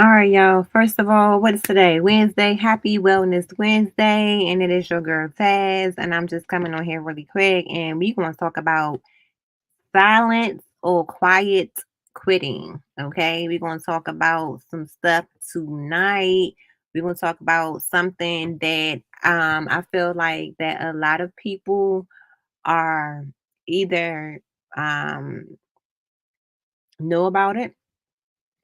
All right, y'all. First of all, what is today? Wednesday. Happy Wellness Wednesday. And it is your girl Taz. And I'm just coming on here really quick. And we going to talk about silence or quiet quitting. Okay. We're going to talk about some stuff tonight. We're going to talk about something that I feel like that a lot of people are either um, know about it,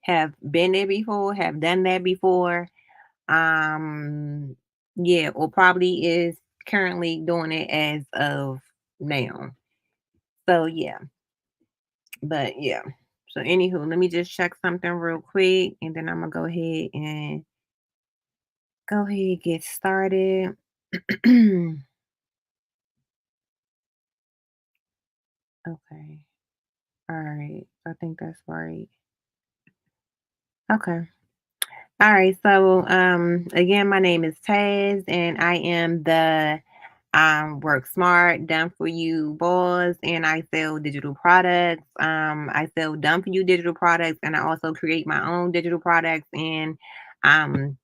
have been there before, have done that before. Um, yeah, or probably is currently doing it as of now. So yeah, but yeah. So anywho, let me just check something real quick, and then I'm gonna go ahead get started. Okay. All right. I think that's right. Okay. All right. So again, my name is Taz, and I am the work smart, done for you boss, and I sell digital products. I sell done for you digital products, and I also create my own digital products. And um,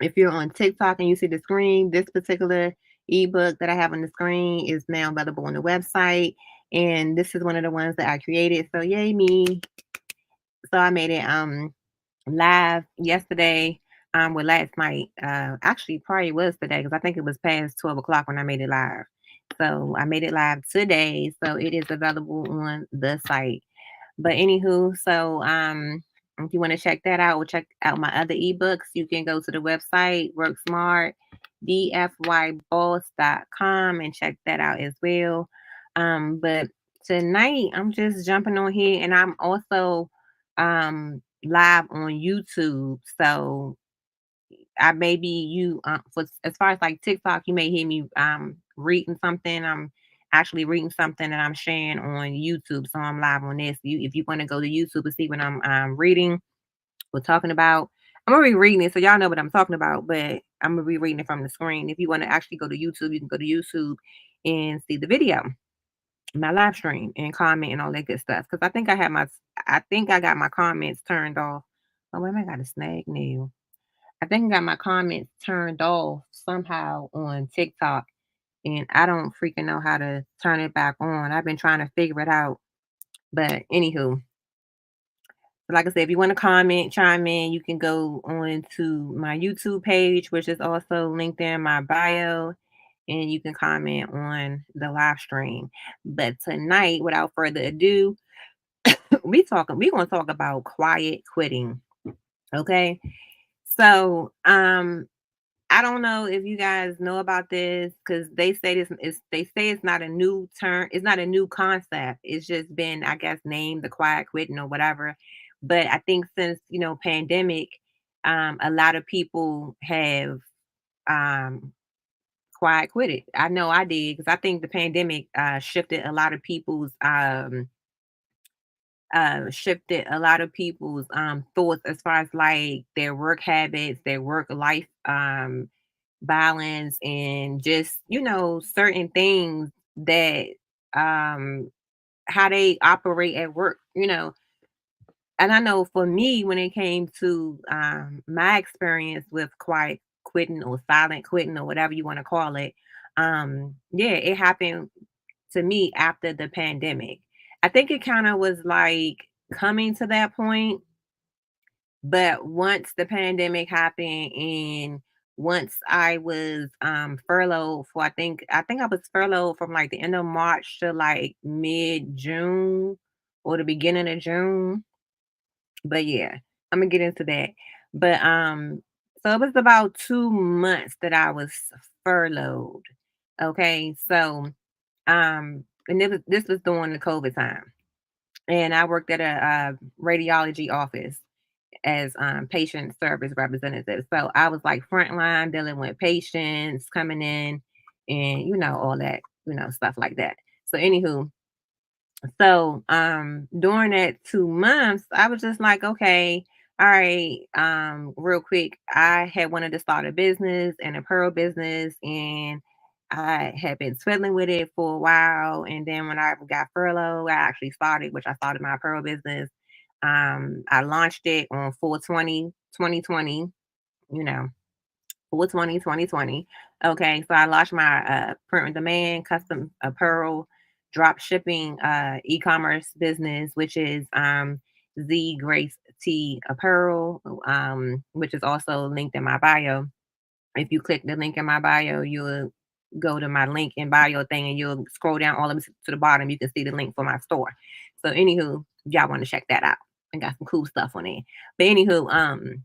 if you're on TikTok and you see the screen, this particular ebook that I have on the screen is now available on the website. And this is one of the ones that I created. So yay me. So I made it live yesterday, well, last night. Actually, probably was today because I think it was past 12 o'clock when I made it live. So I made it live today. So it is available on the site. But anywho, so if you want to check that out or check out my other ebooks, you can go to the website worksmartdfyboss.com and check that out as well. But tonight I'm just jumping on here and I'm also live on YouTube. So I maybe you for as far as like TikTok, you may hear me reading something. I'm actually reading something that I'm sharing on YouTube. So I'm live on this. You if you want to go to YouTube and see what I'm reading or talking about, I'm gonna be reading it so y'all know what I'm talking about, but I'm gonna be reading it from the screen. If you want to actually go to YouTube, you can go to YouTube and see the video, my live stream and comment and all that good stuff. Cause I think I got my comments turned off. Oh wait, a minute, I got a snag nail. I think I got my comments turned off somehow on TikTok, and I don't freaking know how to turn it back on. I've been trying to figure it out. But anywho, like I said, if you want to comment, chime in, you can go on to my YouTube page, which is also linked in my bio, and you can comment on the live stream. But tonight, without further ado, we're gonna talk about quiet quitting. Okay. So I don't know if you guys know about this because they say it's not a new term, it's not a new concept. It's just been, I guess, named the quiet quitting or whatever. But I think since, pandemic, a lot of people have um quiet quitted. I know I did because I think the pandemic shifted a lot of people's thoughts as far as like their work habits, their work life balance, and just certain things that um how they operate at work. And I know for me, when it came to my experience with quiet quitting or silent quitting or whatever you want to call it, yeah, it happened to me after the pandemic. I think it kind of was like coming to that point, but once the pandemic happened and once I was furloughed for I think I was furloughed from like the end of March to like mid June or the beginning of June. But yeah, I'm gonna get into that. But so it was about 2 months that I was furloughed. Okay. So and this was during the COVID time. And I worked at a radiology office as patient service representative. So I was like frontline dealing with patients coming in and all that, stuff like that. So anywho, so during that 2 months, I was just like, okay, all right, real quick, I had wanted to start a business and a pearl business and I had been twiddling with it for a while. And then when I got furloughed, I actually started, which I started my pearl business. I launched it on 420. 2020, you know, 420, 2020. Okay, so I launched my print on demand custom apparel drop shipping e-commerce business, which is Z Grace T Apparel, which is also linked in my bio. If you click the link in my bio, you'll go to my link in bio thing and you'll scroll down all the way to the bottom. You can see the link for my store. So anywho, if y'all want to check that out. I got some cool stuff on there. But anywho,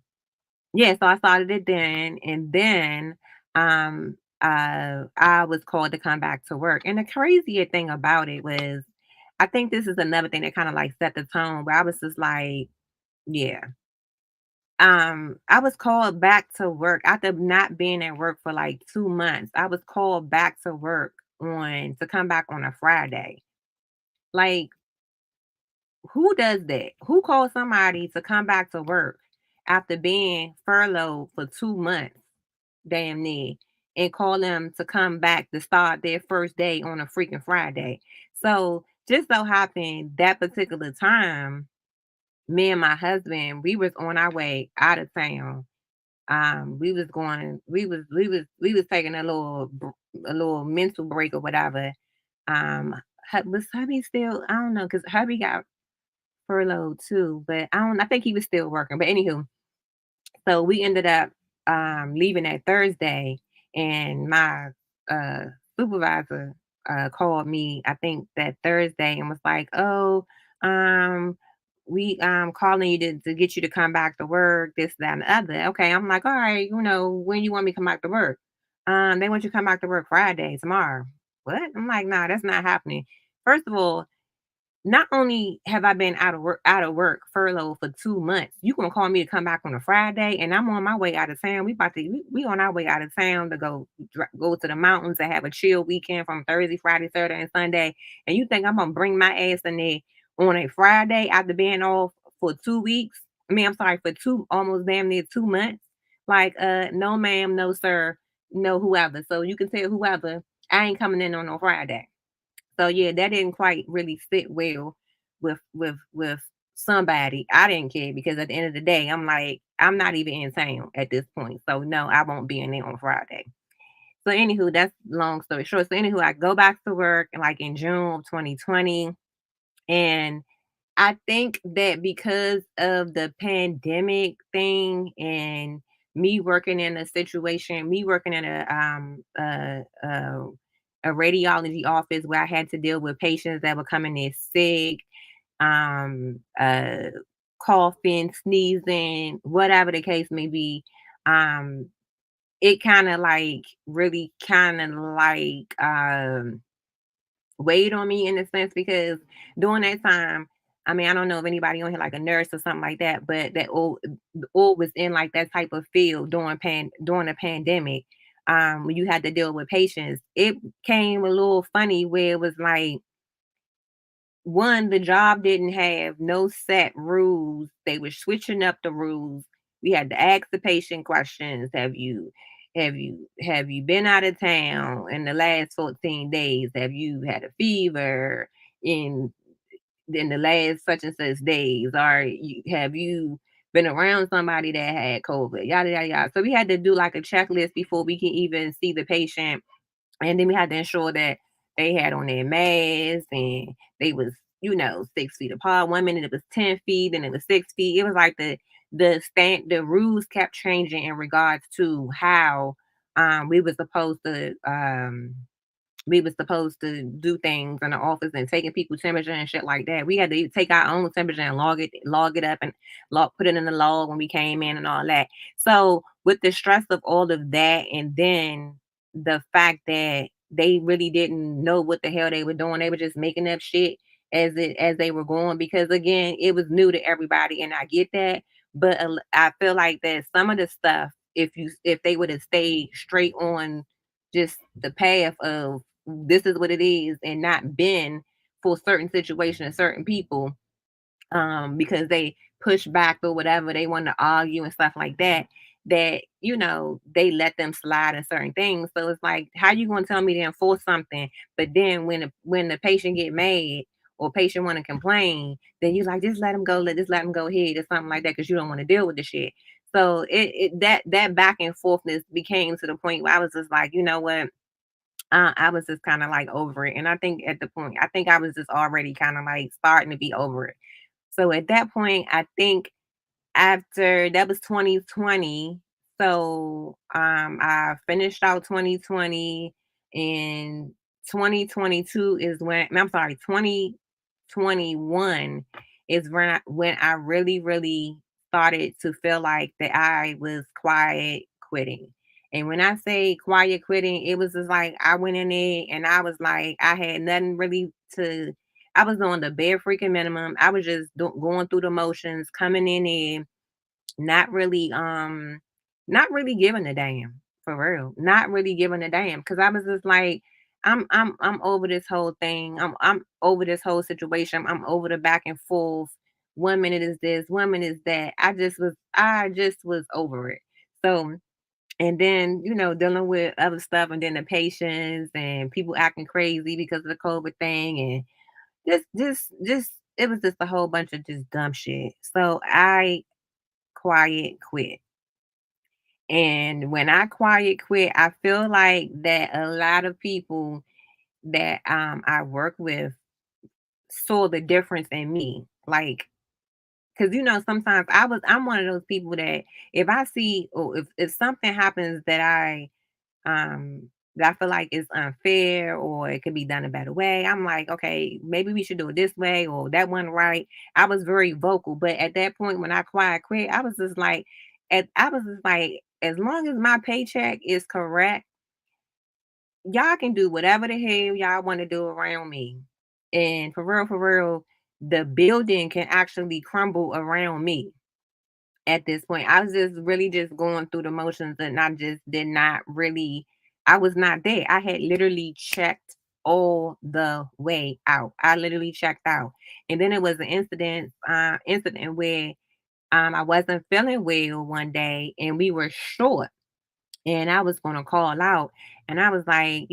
yeah, so I started it then, and then I was called to come back to work. And the crazier thing about it was, I think this is another thing that kind of like set the tone where I was just like, yeah. I was called back to work after not being at work for like 2 months. I was called back to work on to come back on a Friday. Like, who does that? Who calls somebody to come back to work after being furloughed for 2 months, damn near, and call them to come back to start their first day on a freaking Friday? So just so happened that particular time, me and my husband, we was on our way out of town. We was taking a little mental break or whatever. Was hubby still? I don't know, because hubby got furloughed too, but I think he was still working. But anywho, so we ended up leaving that Thursday, and my uh supervisor called me, I think that Thursday, and was like, "Oh, um we calling you to get you to come back to work, this, that, and the other." Okay, I'm like, "All right, when you want me to come back to work?" They want you to come back to work Friday, tomorrow. What? I'm like, "Nah, that's not happening." First of all, not only have I been out of work, furloughed for 2 months, you gonna call me to come back on a Friday, and I'm on my way out of town. We on our way out of town to go to the mountains and have a chill weekend from Thursday, Friday, Saturday, and Sunday. And you think I'm gonna bring my ass in there on a Friday after being off for 2 weeks? I mean, I'm sorry, for almost damn near 2 months. Like, no, ma'am, no, sir, no, whoever. So you can tell whoever I ain't coming in on no Friday. So yeah, that didn't quite really sit well with somebody. I didn't care because at the end of the day, I'm like, I'm not even in town at this point. So no, I won't be in there on Friday. So anywho, that's long story short. So anywho, I go back to work like in June of 2020. And I think that because of the pandemic thing and me working in a radiology office where I had to deal with patients that were coming in sick, um, uh, coughing, sneezing, whatever the case may be. Um, it kind of like really kind of like weighed on me in a sense because during that time, I mean, I don't know if anybody on here like a nurse or something like that, but that all was in like that type of field during the pandemic. When you had to deal with patients, it came a little funny where it was like, one, the job didn't have no set rules. They were switching up the rules. We had to ask the patient questions. Have you been out of town in the last 14 days? Have you had a fever in the last such and such days? Or have you been around somebody that had COVID? Yada yada yada. So we had to do like a checklist before we can even see the patient, and then we had to ensure that they had on their masks and they was, 6 feet apart. One minute it was 10 feet and it was 6 feet. It was like the rules kept changing in regards to how we were supposed to do things in the office and taking people's temperature and shit like that. We had to take our own temperature and log it up and put it in the log when we came in and all that. So with the stress of all of that, and then the fact that they really didn't know what the hell they were doing, they were just making up shit as they were going, because again, it was new to everybody, and I get that. But I feel like that some of the stuff, if they would have stayed straight on just the path of this is what it is and not been for certain situations, certain people, because they push back or whatever, they want to argue and stuff like that, they let them slide in certain things. So it's like, how you gonna tell me to enforce something, but then when the patient get mad or patient want to complain, then you like, just let them go, just let them go ahead or something like that, because you don't want to deal with the shit. So that back and forthness became to the point where I was just like, you know what? I was just kind of like over it. And I think at the point, I think I was just already kind of like starting to be over it. So at that point, I think after that was 2020. So I finished out 2020, and 2022 is when I'm sorry, 2021 is when I really started to feel like that I was quiet quitting. And when I say quiet quitting, it was just like I went in there and I was like, I had nothing really to, I was on the bare freaking minimum. I was just going through the motions, coming in there, not really, not really giving a damn, for real. Not really giving a damn, because I was just like, I'm over this whole thing. I'm over this whole situation. I'm over the back and forth. 1 minute is this, 1 minute is that. I just was over it. So, and then, dealing with other stuff, and then the patients and people acting crazy because of the COVID thing, and just it was just a whole bunch of just dumb shit. So I quiet quit. And when I quiet quit, I feel like that a lot of people that I work with saw the difference in me. Like, because sometimes I'm one of those people that if I see, or if something happens um that I feel like is unfair, or it could be done a better way, I'm like, okay, maybe we should do it this way, or that one right. I was very vocal, but at that point when I quiet quit, I was just like, as long as my paycheck is correct, y'all can do whatever the hell y'all want to do around me. And for real, the building can actually crumble around me at this point. I was just really just going through the motions, and I just did not really, I was not there. I had literally checked all the way out. I literally checked out. And then it was an incident where I wasn't feeling well one day, and we were short, and I was gonna call out. And I was like,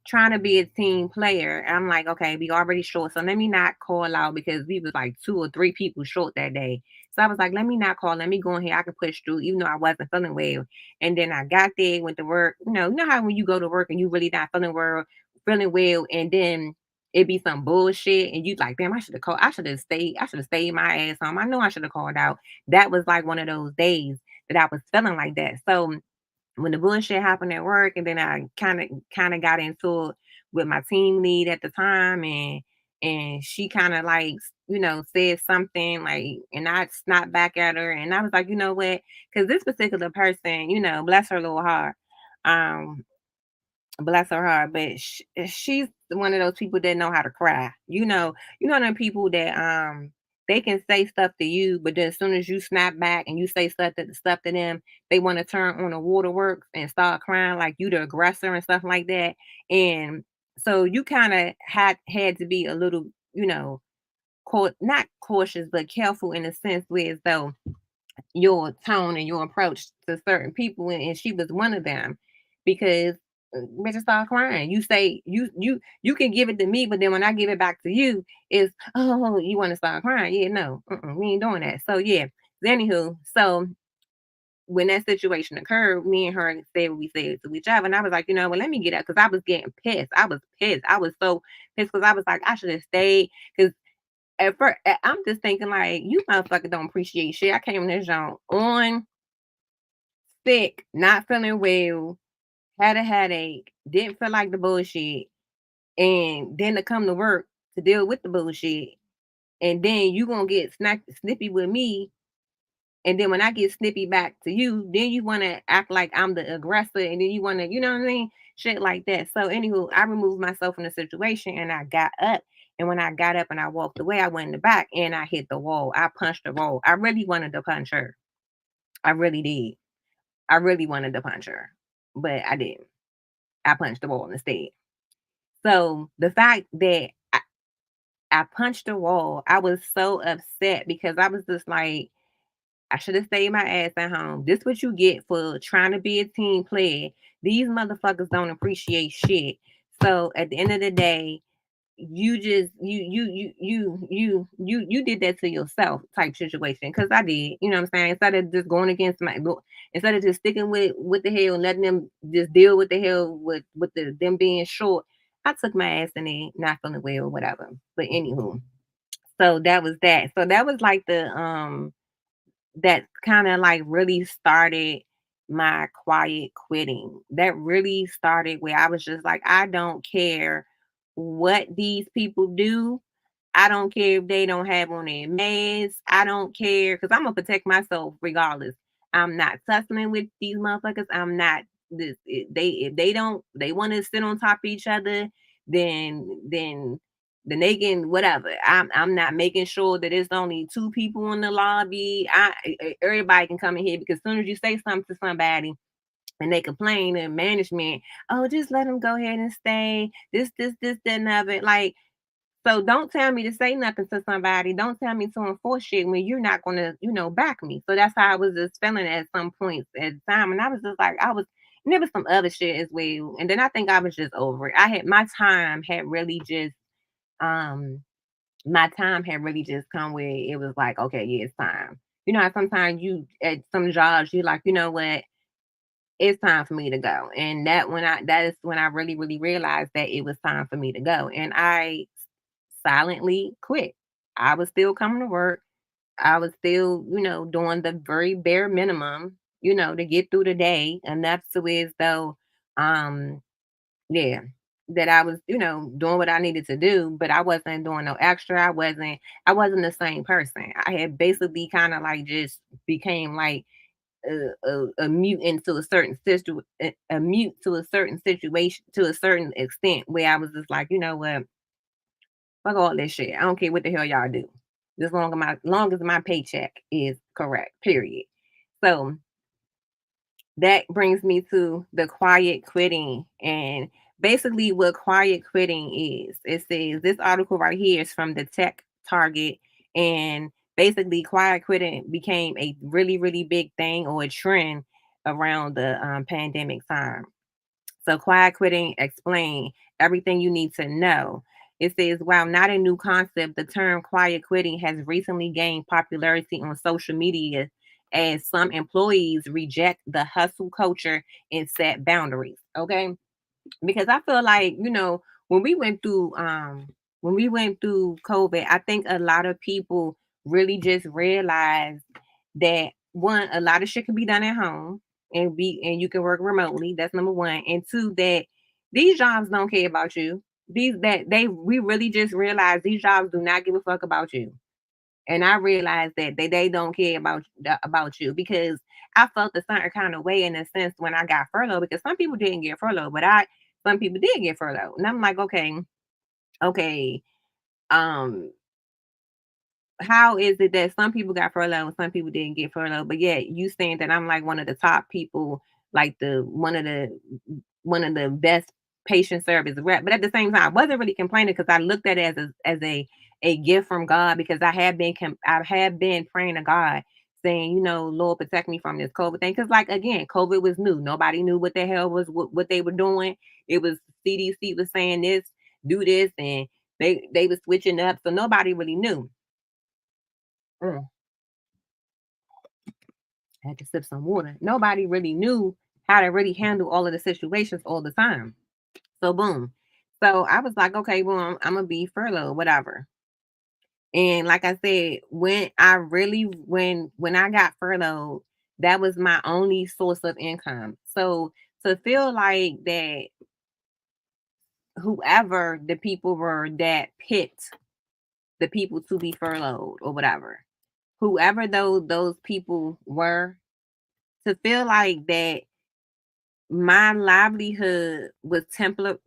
trying to be a team player. I'm like, okay, we already short, so let me not call out, because we was like 2 or 3 people short that day. So I was like, let me not call, let me go in here. I can push through, even though I wasn't feeling well. And then I got there, went to work. You know how when you go to work and you really not feeling well, and then it be some bullshit, and you like, damn, I should have called, I should have stayed my ass home. I know I should have called out. That was like one of those days that I was feeling like that. So when the bullshit happened at work, and then I kind of got into it with my team lead at the time, and she kind of like said something like, and I snapped back at her, and I was like, you know what? Because this particular person, bless her little heart, um, bless her heart, but she's one of those people that know how to cry. Them people that they can say stuff to you, but then as soon as you snap back and you say stuff to them, they want to turn on the waterworks and start crying like you the aggressor and stuff like that. And so you kind of had to be a little, not cautious but careful, in a sense where as though your tone and your approach to certain people, and she was one of them, because bitches start crying. You say you can give it to me, but then when I give it back to you, it's, oh, you want to start crying? Yeah, no, we ain't doing that. So yeah. Anywho, so when that situation occurred, me and her said what we said to each other, and I was like, well, let me get up, because I was getting pissed. I was pissed. I was so pissed, because I was like, I should have stayed, because at first, I'm just thinking like, you motherfucker don't appreciate shit. I came in this joint on sick, not feeling well, had a headache, didn't feel like the bullshit, and then to come to work to deal with the bullshit, and then you gonna get snippy with me, and then when I get snippy back to you, then you want to act like I'm the aggressor, and then you want to, you know what I mean, shit like that. So anywho, I removed myself from the situation, and I got up. And when I got up and I walked away, I went in the back and I hit the wall. I punched the wall. I really wanted to punch her. I really did. I really wanted to punch her, but I didn't. I punched the wall instead. So the fact that I punched the wall, I was so upset, because I was just like, I should have stayed my ass at home. This what you get for trying to be a team player. These motherfuckers don't appreciate shit. So at the end of the day, you just you did that to yourself type situation. Because I did, you know what I'm saying? Instead of just going against instead of just sticking with what the hell and letting them just deal with the hell with them being short, I took my ass in there not feeling well or whatever. But anywho, so that was that. So that was like the that kind of like really started my quiet quitting. That really started where I was just like, I don't care what these people do. I don't care if they don't have on their masks. I don't care because I'm gonna protect myself regardless. I'm not tussling with these motherfuckers. I'm not this. If they don't they want to sit on top of each other, then they can whatever. I'm not making sure that it's only two people in the lobby. Everybody can come in here because as soon as you say something to somebody and they complain to management, oh, just let them go ahead and stay. This, that, and other. Like, so don't tell me to say nothing to somebody. Don't tell me to enforce shit when you're not gonna, back me. So that's how I was just feeling at some points at the time. And I was just like, and there was some other shit as well. And then I think I was just over it. My time had really just um my time had really just come where it was like, okay, yeah, it's time. You know how sometimes you at some jobs you like, you know what, it's time for me to go. And that is when I really, really realized that it was time for me to go. And I silently quit. I was still coming to work. I was still, doing the very bare minimum, to get through the day. Enough to as though yeah, that I was, doing what I needed to do, but I wasn't doing no extra. I wasn't the same person. I had basically kind of like just became like a mute into a mute to a certain situation to a certain extent where I was just like, you know what, fuck all this shit. I don't care what the hell y'all do. As long as my paycheck is correct. Period. So that brings me to the quiet quitting. And basically, what quiet quitting is, it says this article right here is from the Tech Target. And basically, quiet quitting became a really, really big thing or a trend around the pandemic time. So, quiet quitting explain everything you need to know. It says, while not a new concept, the term quiet quitting has recently gained popularity on social media as some employees reject the hustle culture and set boundaries. Okay, because I feel like, when we went through COVID, I think a lot of people really just realized that one, a lot of shit can be done at home and you can work remotely. That's number one. And two, that these jobs don't care about you. These that they we really just realized these jobs do not give a fuck about you. And I realized that they don't care about you because I felt a certain kind of way in a sense when I got furloughed because some people didn't get furloughed, but some people did get furloughed. And I'm like, okay, um, how is it that some people got furloughed and some people didn't get furloughed? But yeah, you saying that I'm like one of the top people, like the one of the best patient service rep. But at the same time, I wasn't really complaining because I looked at it as a gift from God because I have been praying to God saying, Lord, protect me from this COVID thing. Because like again, COVID was new. Nobody knew what the hell was what they were doing. It was CDC was saying this, do this, and they were switching up. So nobody really knew. Mm, I had to sip some water. Nobody really knew how to really handle all of the situations all the time. So boom. So I was like, okay, well, I'm gonna be furloughed, whatever. And like I said, when I got furloughed, that was my only source of income. So to feel like that whoever the people were that picked the people to be furloughed or whatever, whoever those people were, to feel like that my livelihood was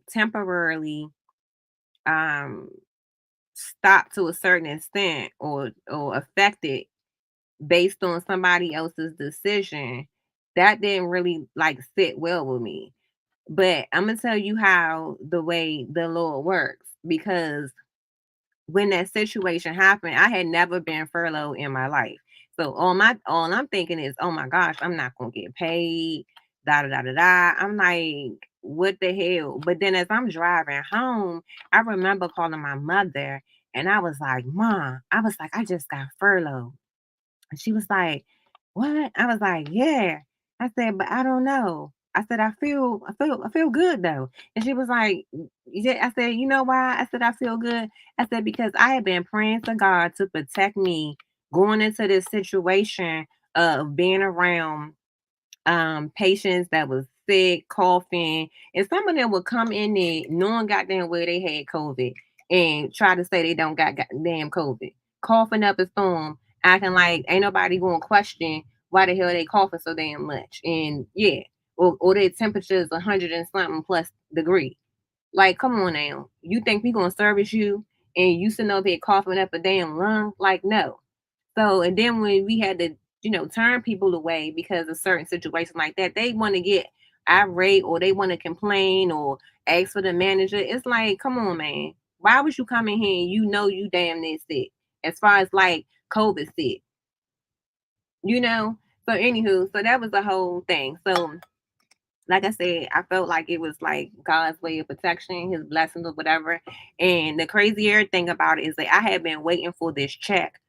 temporarily um stopped to a certain extent or affected based on somebody else's decision, that didn't really like sit well with me. But I'm gonna tell you how the way the Lord works because when that situation happened, I had never been furloughed in my life. So all I'm thinking is, oh my gosh, I'm not gonna get paid. Da da da da da. I'm like, what the hell? But then as I'm driving home, I remember calling my mother and I was like, Mom, I was like, I just got furloughed. And she was like, "What?" I was like, "Yeah." I said, "But I don't know." I said, I feel good though." And she was like, "Yeah." I said, "You know why?" I said, "I feel good." I said, "Because I had been praying to God to protect me going into this situation of being around patients that was sick, coughing, and some of them would come in there knowing goddamn well they had COVID and try to say they don't got goddamn COVID, coughing up a storm, acting like ain't nobody going to question why the hell they coughing so damn much, and yeah, or their temperature is 100 and something plus degree. Like, come on now, you think we gonna service you and you sitting over here coughing up a damn lung? Like, no. So, and then when we had to, turn people away because of certain situations like that, they want to get irate or they want to complain or ask for the manager. It's like, come on, man. Why would you come in here and you know you damn near sick? As far as like COVID sick, you know? So, anywho, so that was the whole thing. So, like I said, I felt like it was like God's way of protection, his blessings or whatever. And the crazier thing about it is that I had been waiting for this check.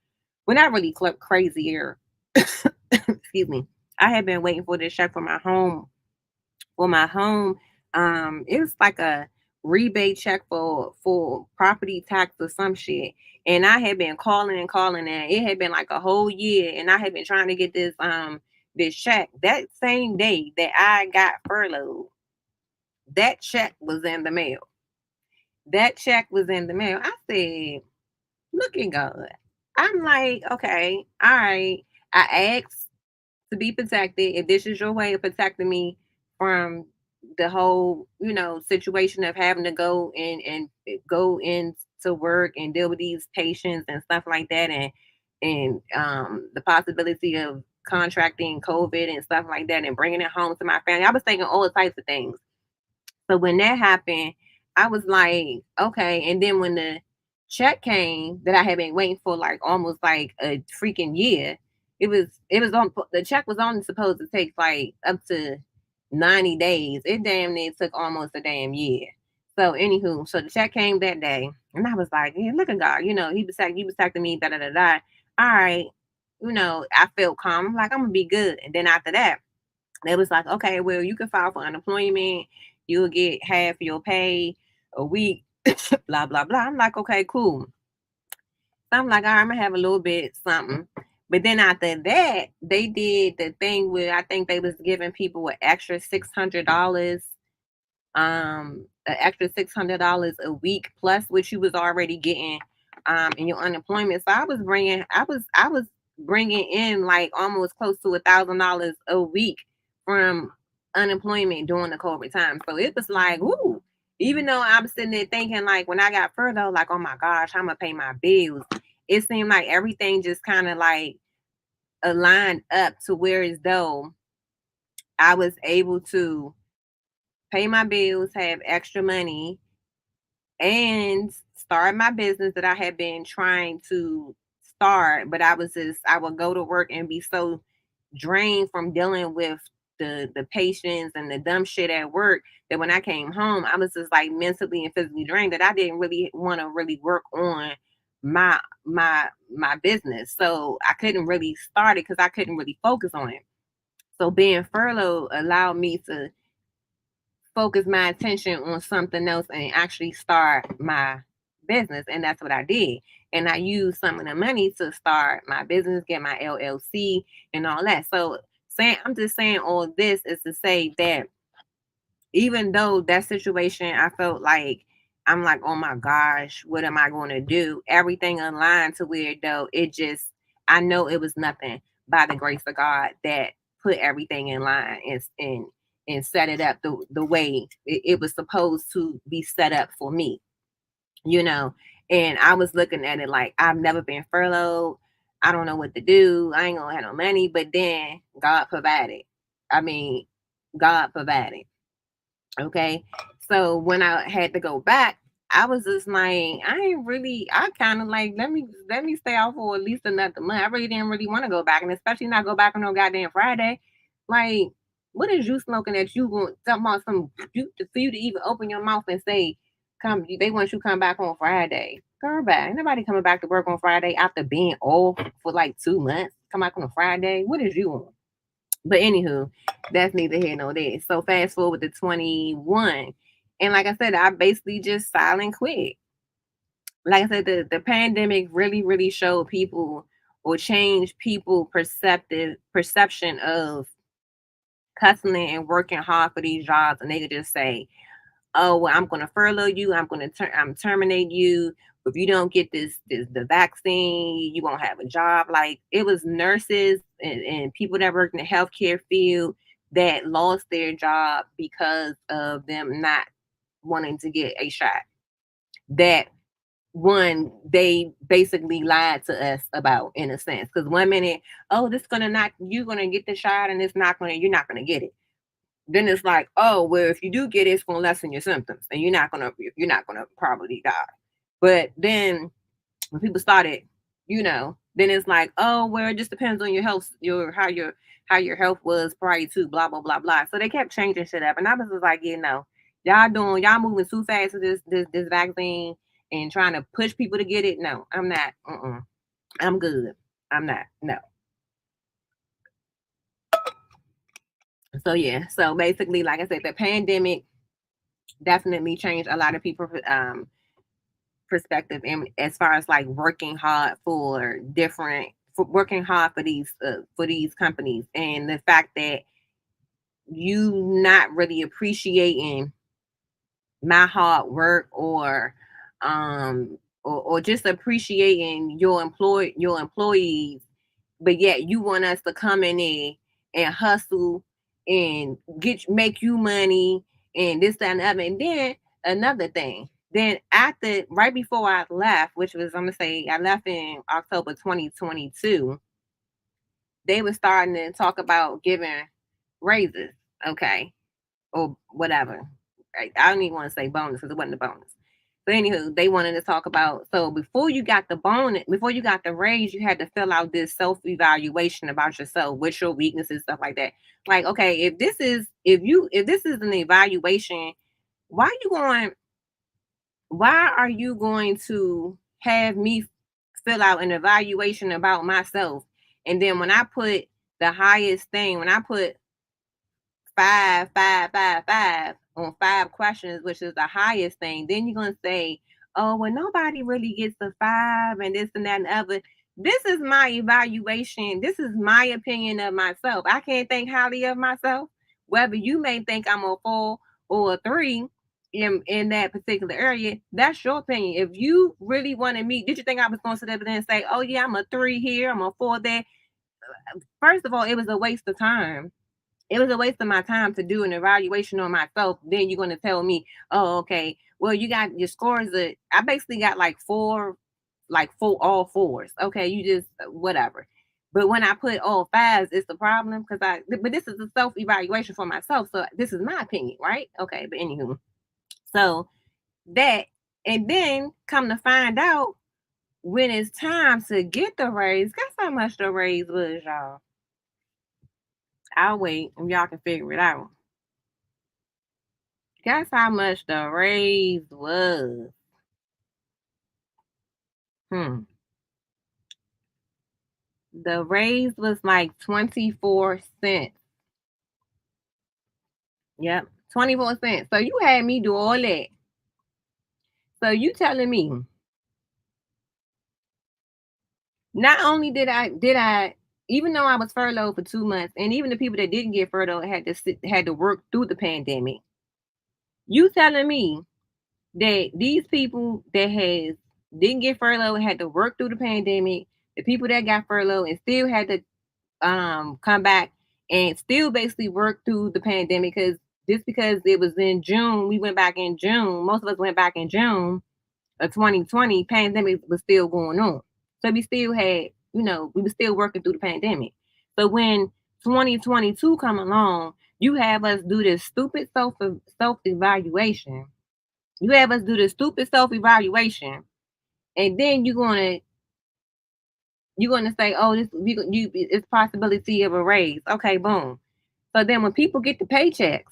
Well, not really crazier. Excuse me. I had been waiting for this check for my home. It was like a rebate check for property tax or some shit. And I had been calling and calling and it had been like a whole year and I had been trying to get this check. That same day that I got furloughed, that check was in the mail. That check was in the mail. I said, look at God. I'm like, okay, all right. I asked to be protected. If this is your way of protecting me from the whole, situation of having to go and go into work and deal with these patients and stuff like that, and the possibility of contracting COVID and stuff like that, and bringing it home to my family. I was thinking all types of things. So when that happened, I was like, okay. And then when the check came that I had been waiting for like almost like a freaking year, it was on the check was only supposed to take like up to 90 days. It damn near took almost a damn year. So anywho, so the check came that day, and I was like, yeah, look at God, he was talking to me, da da da da. All right, I felt calm. I'm like, I'm gonna be good. And then after that, they was like, okay, well, you can file for unemployment. You'll get half your pay a week, blah, blah, blah. I'm like, okay, cool. So I'm like, all right, I'm going to have a little bit something. But then after that, they did the thing where I think they was giving people an extra $600, an extra $600 a week plus what you was already getting in your unemployment. So I was bringing in like almost close to $1,000 a week from unemployment during the COVID time. So it was like, ooh, even though I'm sitting there thinking like when I got furloughed, like, oh my gosh, I'm gonna pay my bills. It seemed like everything just kind of like aligned up to where as though I was able to pay my bills, have extra money, and start my business that I had been trying to start. But I would go to work and be so drained from dealing with the patients and the dumb shit at work that when I came home, I was just like mentally and physically drained that I didn't really want to really work on my business. So I couldn't really start it because I couldn't really focus on it. So being furloughed allowed me to focus my attention on something else and actually start my business. And that's what I did. And I used some of the money to start my business, get my LLC and all that. So I'm just saying all this is to say that even though that situation, I felt like I'm like, oh my gosh, what am I going to do? Everything aligned to where though I know it was nothing by the grace of God that put everything in line and set it up the way it was supposed to be set up for me, you know. And I was looking at it like I've never been furloughed. I don't know what to do. I ain't gonna have no money. But then God provided. I mean, God provided. Okay. So when I had to go back, I was just like, I kind of like, let me stay out for at least another month. I really didn't really want to go back. And especially not go back on no goddamn Friday. Like, What is you smoking that you going talking about some you for you to even open your mouth and say, come they want you to come back on Friday. Girl back. Ain't nobody coming back to work on Friday after being off for like 2 months. Come back on a Friday. What is you on? But anywho, that's neither here nor there. So fast forward to 21. And like I said, I basically just silent quit. Like I said, the pandemic really, really showed people or changed people perception of hustling and working hard for these jobs, and they could just say, "Oh, well, I'm going to furlough you. I'm terminate you. If you don't get this the vaccine, you won't have a job." Like it was nurses and people that worked in the healthcare field that lost their job because of them not wanting to get a shot. That one they basically lied to us about in a sense. Because one minute, oh, this gonna not you're gonna get the shot and it's not gonna you're not gonna get it. Then it's like, oh, well, if you do get it, it's gonna lessen your symptoms and you're not gonna probably die. But then when people started, then it's like, oh, well, it just depends on your health, your health was prior to blah blah blah blah. So they kept changing shit up, and I was just like, y'all moving too fast with this vaccine and trying to push people to get it. No, I'm not. I'm good. I'm not. No. So yeah. So basically, like I said, the pandemic definitely changed a lot of people perspective and as far as like working hard for working hard for these companies, and the fact that you not really appreciating my hard work or just appreciating your employees, but yet you want us to come in there and hustle and make you money and this that and the other. And then another thing, then after right before I left, which was I'm gonna say I left in October 2022, they were starting to talk about giving raises, okay, or whatever. Right? I don't even want to say bonus because it wasn't a bonus. So anywho, they wanted to talk about, so before you got the bonus, before you got the raise, you had to fill out this self-evaluation about yourself, what's your weaknesses, stuff like that. Like, okay, if this is an evaluation, why you going why are you going to have me fill out an evaluation about myself? And then when I put the highest thing, when I put 5, 5, 5, 5 on 5 questions, which is the highest thing, then you're gonna say, "Oh, well, nobody really gets a 5, and this and that and other." This is my evaluation. This is my opinion of myself. I can't think highly of myself. Whether you may think I'm a 4 or a 3 in that particular area, that's your opinion. If you really wanted me, did you think I was going to sit there and say, "Oh yeah, I'm a 3 here, I'm a 4 there"? First of all, it was a waste of time. It was a waste of my time to do an evaluation on myself. Then you're going to tell me, oh, okay, well, you got your scores. I basically got all fours. Okay, you just whatever. But when I put all 5s, it's the problem but this is a self evaluation for myself. So this is my opinion, right? Okay, but anywho, so that, and then come to find out when it's time to get the raise, guess how much the raise was, y'all? I'll wait if y'all can figure it out. Guess how much the raise was? Hmm. The raise was like 24 cents. Yep. 24 cents. So you had me do all that. So you telling me not only did I even though I was furloughed for 2 months, and even the people that didn't get furloughed had to work through the pandemic. You telling me that these people that has didn't get furloughed and had to work through the pandemic, the people that got furloughed and still had to come back and still basically work through the pandemic, because just because it was in June, we went back in June. Most of us went back in June of 2020. Pandemic was still going on, so we still had, we were still working through the pandemic. So when 2022 come along, you have us do this stupid self evaluation. You have us do this stupid self evaluation, and then you're gonna say, "Oh, it's possibility of a raise." Okay, boom. So then when people get their paychecks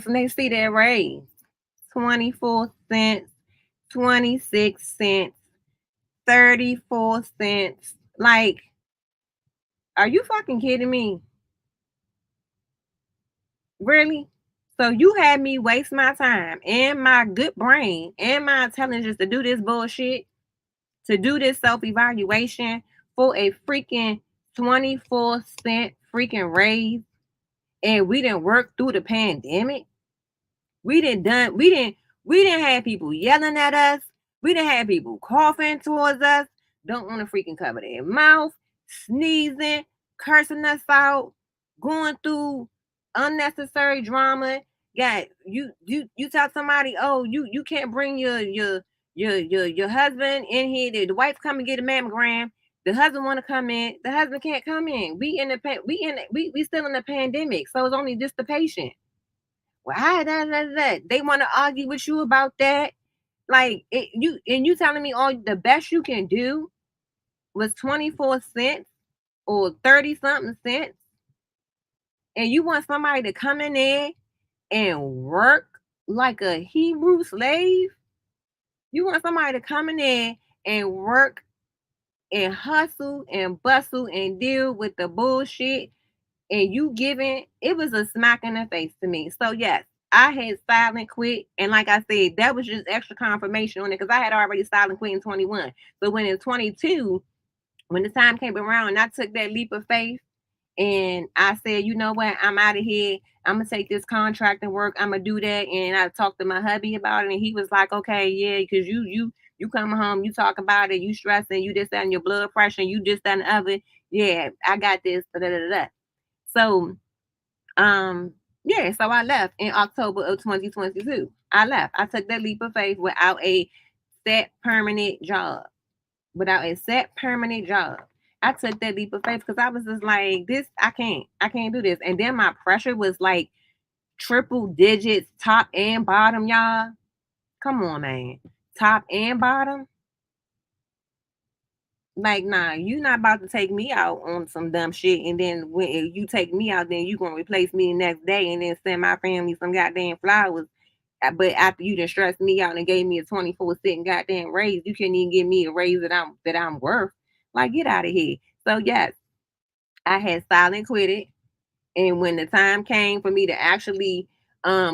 and they see their raise 24 cents, 26 cents, 34 cents. Like, are you fucking kidding me? Really? So you had me waste my time and my good brain and my intelligence to do this bullshit, to do this self-evaluation for a freaking 24-cent freaking raise, and we didn't work through the pandemic. We didn't have people yelling at us. We didn't have people coughing towards us, don't want to freaking cover their mouth, sneezing, cursing us out, going through unnecessary drama. Yeah, you tell somebody, oh, you can't bring your husband in here. The wife come and get a mammogram. The husband want to come in. The husband can't come in. We still in the pandemic, so it's only just the patient. Well, how that? They want to argue with you about that. Like you telling me all the best you can do was 24 cents or 30 something cents, and you want somebody to come in there and work like a Hebrew slave? You want somebody to come in there and work and hustle and bustle and deal with the bullshit, and you giving it was a smack in the face to me. So yes, I had silent quit, and like I said, that was just extra confirmation on it because I had already silent quit in 21. So when in 22, when the time came around and I took that leap of faith and I said, you know what, I'm out of here. I'm gonna take this contract and work. I'm gonna do that. And I talked to my hubby about it, and he was like, okay, yeah, because you come home, you talk about it, you stressing, you this, that, and your blood pressure, and you this, that, and the other. Yeah, I got this. Da, da, da, da. So um, yeah, so I left in October of 2022. I left. I took that leap of faith without a set permanent job. Without a set permanent job. I took that leap of faith because I was just like, this, I can't do this. And then my pressure was like triple digits, top and bottom, y'all. Come on, man. Top and bottom. Like, nah, you not about to take me out on some dumb shit, and then when you take me out, then you gonna replace me the next day, and then send my family some goddamn flowers. But after you done stressed me out and gave me a 24-cent goddamn raise, you can't even give me a raise that I'm worth. Like, get out of here. So yes, I had silent quit it, and when the time came for me to actually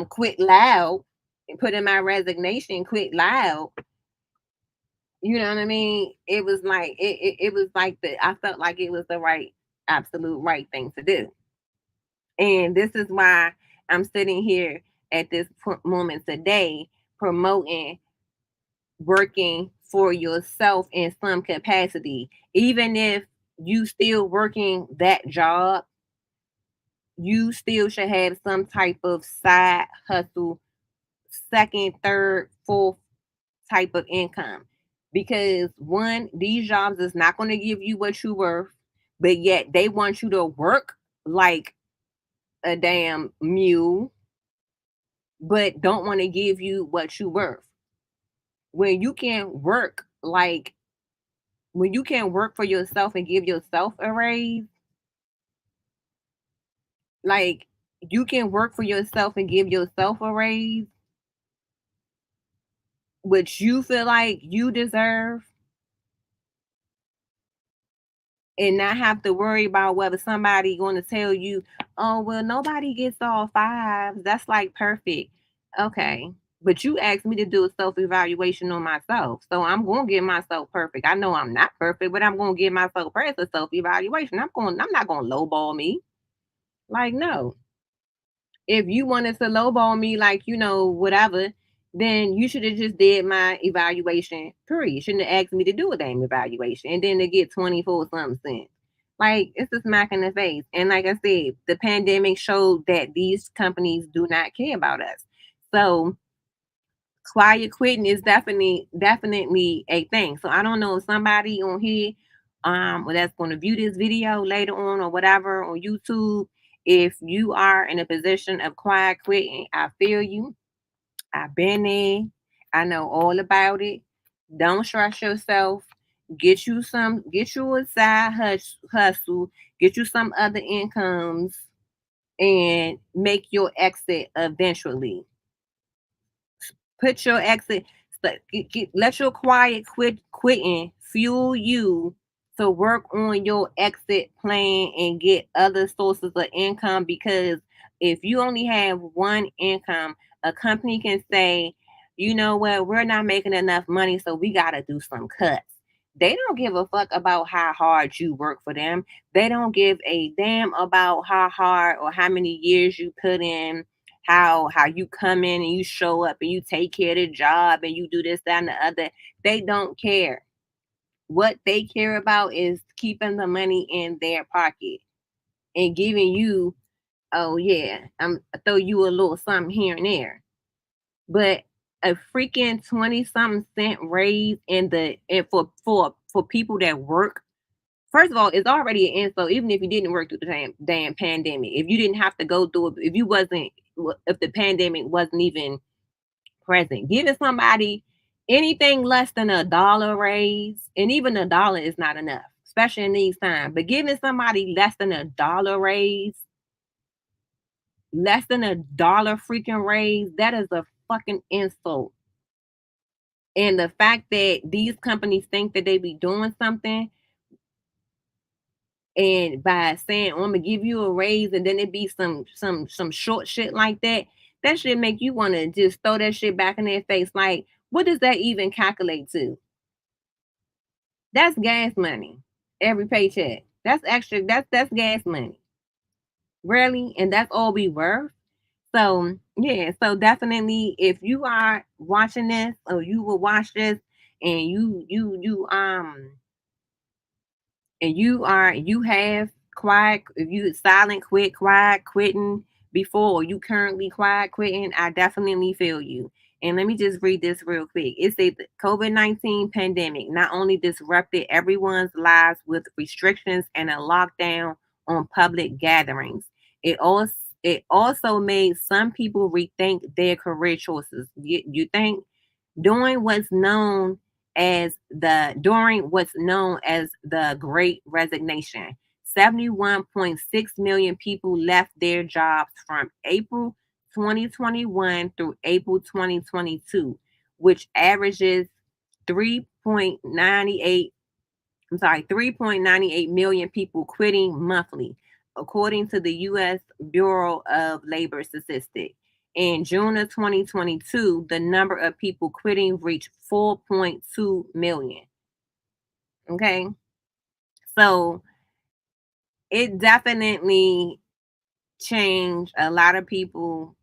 quit loud and put in my resignation, quit loud, you know what I mean? It was like it was like I felt like it was the right, absolute right thing to do. And this is why I'm sitting here at this moment today promoting working for yourself in some capacity. Even if you still working that job, you still should have some type of side hustle, second, third, fourth type of income. Because one, these jobs is not going to give you what you worth, but yet they want you to work like a damn mule, but don't want to give you what you worth. When you can work like when you can work for yourself and give yourself a raise, like you can work for yourself and give yourself a raise, which you feel like you deserve, and not have to worry about whether somebody going to tell you, oh, well, nobody gets all fives. That's like perfect. Okay. But you asked me to do a self evaluation on myself. So I'm going to get myself perfect. I know I'm not perfect, but I'm going to give myself first a self evaluation. I'm not going to lowball me. Like, no. If you wanted to lowball me, like, whatever, then you should have just did my evaluation, period. You shouldn't have asked me to do a damn evaluation and then to get 24 something cents. Like, it's a smack in the face. And like I said, the pandemic showed that these companies do not care about us. So quiet quitting is definitely a thing. So I don't know if somebody on here or that's going to view this video later on or whatever on YouTube, if you are in a position of quiet quitting, I feel you. I've been there. I know all about it. Don't stress yourself. Get you a side hustle. get you some other incomes, and make your exit eventually. Put your exit, let your quitting fuel you to work on your exit plan and get other sources of income. Because if you only have one income, a company can say, you know what, we're not making enough money, so we got to do some cuts. They don't give a fuck about how hard you work for them. They don't give a damn about how hard or how many years you put in, how you come in and you show up and you take care of the job and you do this, that, and the other. They don't care. What they care about is keeping the money in their pocket and giving you, oh yeah, I throw you a little something here and there. But a freaking 20 something cent raise in the and for people that work. First of all, it's already an insult. Even if you didn't work through the damn pandemic, if you didn't have to go through it, if the pandemic wasn't even present, giving somebody anything less than a dollar raise, and even a dollar is not enough, especially in these times. But giving somebody less than a dollar raise, less than a dollar freaking raise, that is a fucking insult. And the fact that these companies think that they be doing something, and by saying, "Oh, I'm gonna give you a raise," and then it be some short shit like that, that should make you want to just throw that shit back in their face. Like, what does that even calculate to? That's gas money. Every paycheck. That's extra. That's gas money. Really, and that's all we worth. So yeah. So definitely, if you are watching this or you will watch this, and you have quiet, if you silent quit, quiet quitting before, or you currently quiet quitting, I definitely feel you. And let me just read this real quick. It says the COVID-19 pandemic not only disrupted everyone's lives with restrictions and a lockdown on public gatherings, it also made some people rethink their career choices. You think doing what's known during what's known as the Great Resignation. 71.6 million people left their jobs from April 2021 through April 2022, which averages 3.98 3.98 million people quitting monthly, according to the U.S. Bureau of Labor Statistics. In June of 2022, the number of people quitting reached 4.2 million. Okay. So it definitely changed a lot of people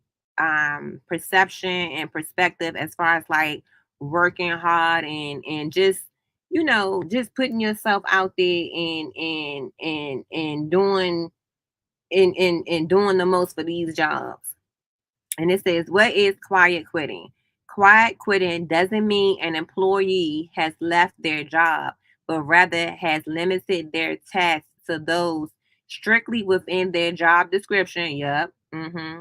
perception and perspective as far as like working hard and just just putting yourself out there and doing and doing the most for these jobs. And it says, what is quiet quitting? Quiet quitting doesn't mean an employee has left their job, but rather has limited their tasks to those strictly within their job description. Yep.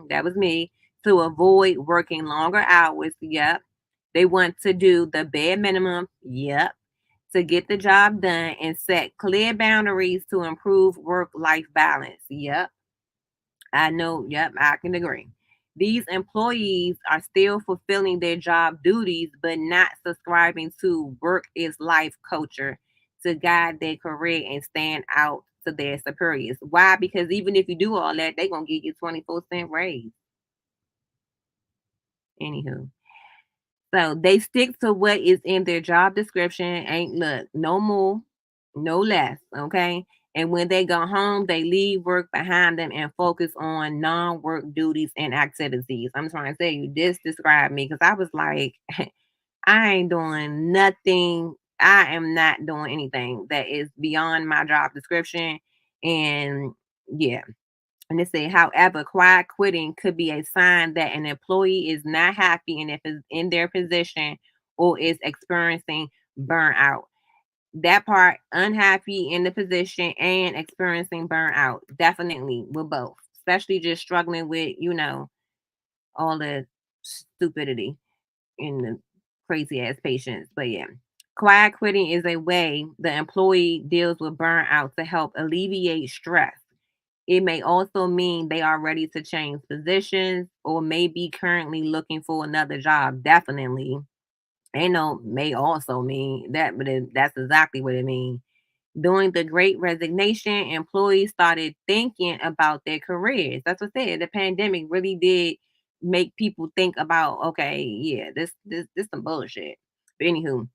That was me. To avoid working longer hours. Yep. They want to do the bare minimum. Yep. To get the job done and set clear boundaries to improve work life balance. Yep. I know, yep, I can agree. These employees are still fulfilling their job duties, but not subscribing to work is life culture to guide their career and stand out to their superiors. Why? Because even if you do all that, they're going to give you 24-cent raise. Anywho. So they stick to what is in their job description. Ain't look, no more, no less. Okay. And when they go home, they leave work behind them and focus on non-work duties and activities. I'm trying to tell you, this described me because I was like, I ain't doing nothing. I am not doing anything that is beyond my job description. And yeah, and it said, however, quiet quitting could be a sign that an employee is not happy in their position or is experiencing burnout. That part, unhappy in the position and experiencing burnout, definitely with both, especially just struggling with, all the stupidity and the crazy ass patients. But yeah. Quiet quitting is a way the employee deals with burnout to help alleviate stress. It may also mean they are ready to change positions or may be currently looking for another job. Definitely. Ain't no may also mean that, but that's exactly what it means. During the Great Resignation, employees started thinking about their careers. That's what I said. The pandemic really did make people think about, okay, yeah, this some bullshit. But anywho,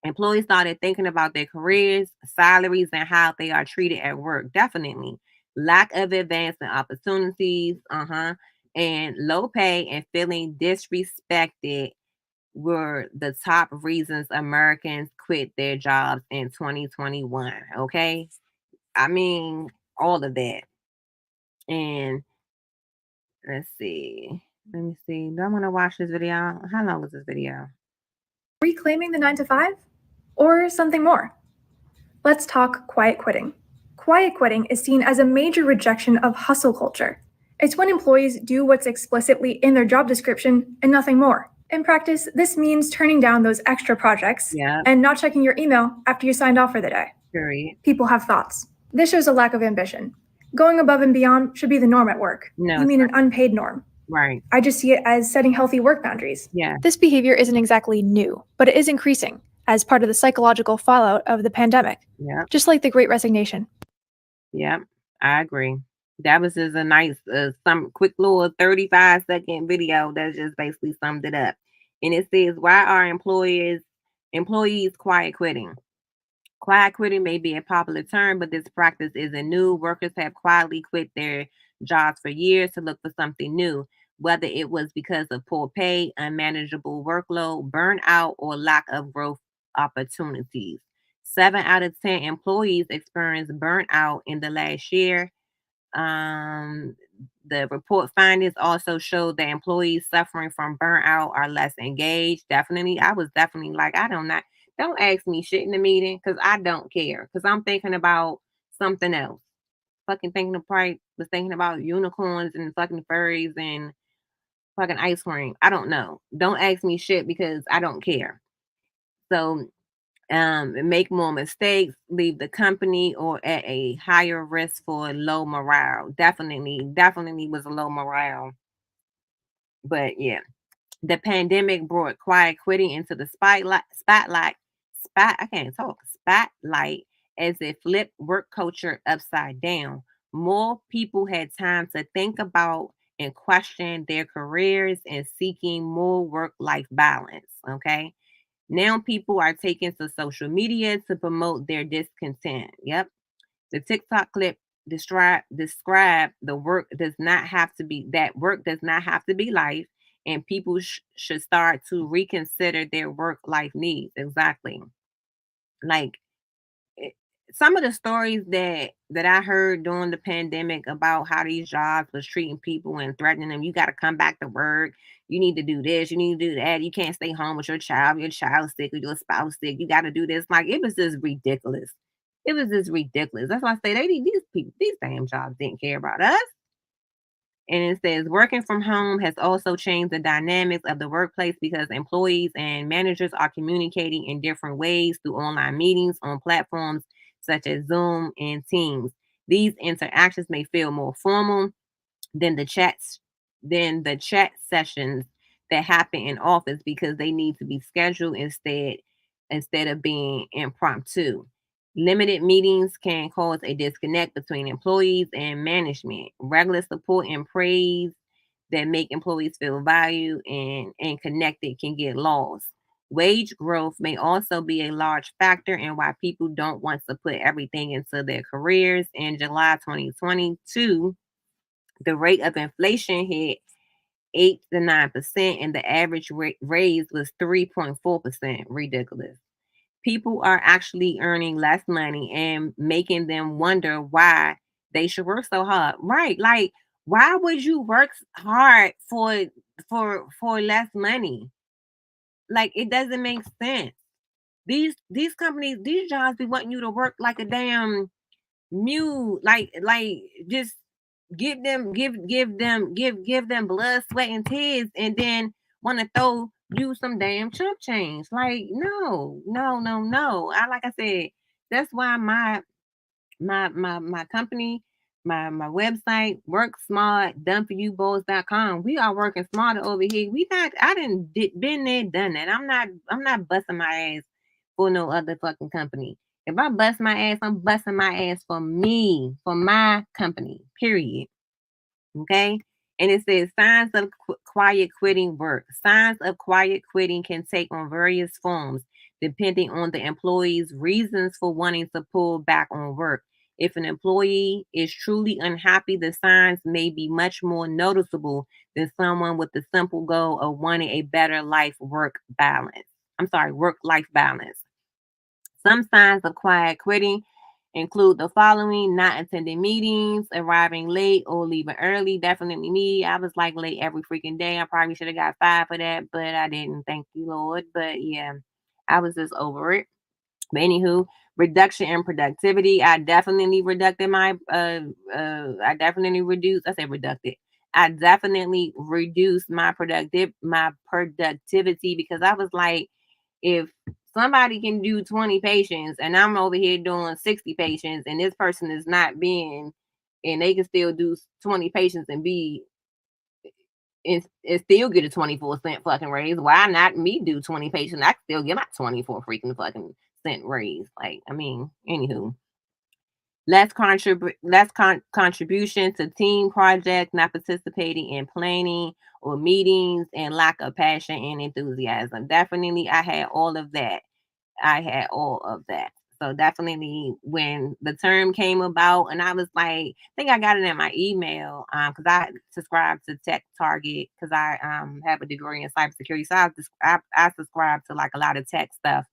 employees started thinking about their careers, salaries, and how they are treated at work. Definitely. Lack of advancement opportunities, and low pay and feeling disrespected were the top reasons Americans quit their jobs in 2021. Okay. I mean, all of that. And let's see. Let me see. Do I want to watch this video? How long is this video? Reclaiming the 9 to 5? Or something more? Let's talk quiet quitting. Quiet quitting is seen as a major rejection of hustle culture. It's when employees do what's explicitly in their job description and nothing more. In practice, this means turning down those extra projects Yeah. and not checking your email after you signed off for the day. Period. People have thoughts. This shows a lack of ambition. Going above and beyond should be the norm at work. No, You mean an unpaid norm. right. I just see it as setting healthy work boundaries. Yeah. This behavior isn't exactly new, but it is increasing as part of the psychological fallout of the pandemic, Yeah. just like the Great Resignation. Yeah. I agree. That was just a nice, some quick little 35-second video that just basically summed it up. And it says, why are employees quiet quitting? Quiet quitting may be a popular term, but this practice isn't new. Workers have quietly quit their jobs for years to look for something new, whether it was because of poor pay, unmanageable workload, burnout, or lack of growth opportunities. 7 out of 10 employees experienced burnout in the last year. Um, the report findings also showed that employees suffering from burnout are less engaged. Definitely, I was definitely like, don't ask me shit in the meeting because I don't care because I'm thinking about something else. Fucking thinking of probably was thinking about unicorns and fucking furries and fucking ice cream. I don't know. Don't ask me shit because I don't care. So make more mistakes, leave the company, or at a higher risk for low morale. Definitely was a low morale. But yeah, the pandemic brought quiet quitting into the I can't talk, spotlight as it flipped work culture upside down. More people had time to think about and question their careers and seeking more work life balance. Okay. Now people are taking to social media to promote their discontent. Yep. The TikTok clip describe the work does not have to be that work does not have to be life, and people should start to reconsider their work life needs. Exactly. Like it, some of the stories that I heard during the pandemic about how these jobs was treating people and threatening them. You got to come back to work. You need to do this. You need to do that. You can't stay home with your child. Your child's sick or your spouse sick. You got to do this. Like it was just ridiculous. It was just ridiculous. That's why I say these people, these damn jobs didn't care about us. And it says working from home has also changed the dynamics of the workplace because employees and managers are communicating in different ways through online meetings on platforms such as Zoom and Teams. These interactions may feel more formal than the chat sessions that happen in office because they need to be scheduled instead of being impromptu. Limited meetings can cause a disconnect between employees and management. Regular support and praise that make employees feel valued and connected can get lost. Wage growth may also be a large factor in why people don't want to put everything into their careers. In July 2022, the rate of inflation hit 8 to 9%, and the average raise was 3.4%. Ridiculous. People are actually earning less money and making them wonder why they should work so hard. Right? Like, why would you work hard for less money? Like, it doesn't make sense. These companies, these jobs be wanting you to work like a damn mule, like just give them blood, sweat, and tears, and then want to throw use some damn chump change. Like, no, no, no, no. Like I said, that's why my company, my website, work smart, done for you boys.com. We are working smarter over here. We not I didn't been there, done that. I'm not busting my ass for no other fucking company. If I bust my ass, I'm busting my ass for me, for my company. Period. Okay. And it says signs of quiet quitting work. Signs of quiet quitting can take on various forms depending on the employee's reasons for wanting to pull back on work. If an employee is truly unhappy, the signs may be much more noticeable than someone with the simple goal of wanting a better life work balance. I'm sorry, work life balance. Some signs of quiet quitting include the following: not attending meetings, arriving late, or leaving early. Definitely me. I was like late every freaking day. I probably should have got fired for that, but I didn't. Thank you, Lord. But yeah, I was just over it. But anywho, reduction in productivity. I definitely reduced my I definitely reduced I said reduced. I definitely reduced my productivity because I was like, if somebody can do 20 patients and I'm over here doing 60 patients and this person is not being and they can still do 20 patients and be and still get a 24-cent fucking raise. Why not me do 20 patients? I can still get my 24 freaking fucking cent raise. Like, I mean, anywho. Contribution to team projects, not participating in planning or meetings, and lack of passion and enthusiasm. Definitely, I had all of that. I had all of that. So definitely when the term came about and I was like, I think I got it in my email because I subscribed to Tech Target because I have a degree in cybersecurity. So I subscribe to like a lot of tech stuff.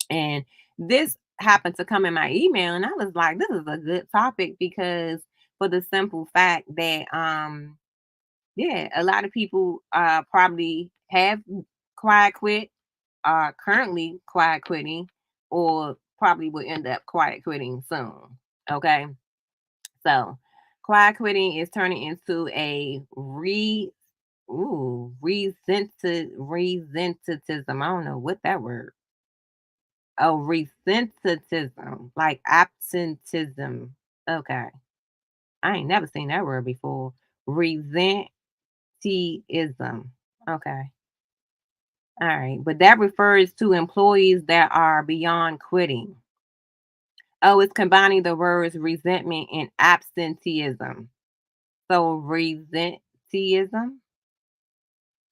And this happened to come in my email and I was like, this is a good topic because for the simple fact that yeah, a lot of people probably have quiet quit, are currently quiet quitting, or probably will end up quiet quitting soon. Okay. So quiet quitting is turning into a resentitism. I don't know what that word. Oh, resentitism, like absentism. Okay. I ain't never seen that word before. Resentism. Okay. All right. But that refers to employees that are beyond quitting. Oh, it's combining the words resentment and absenteeism. So resenteeism,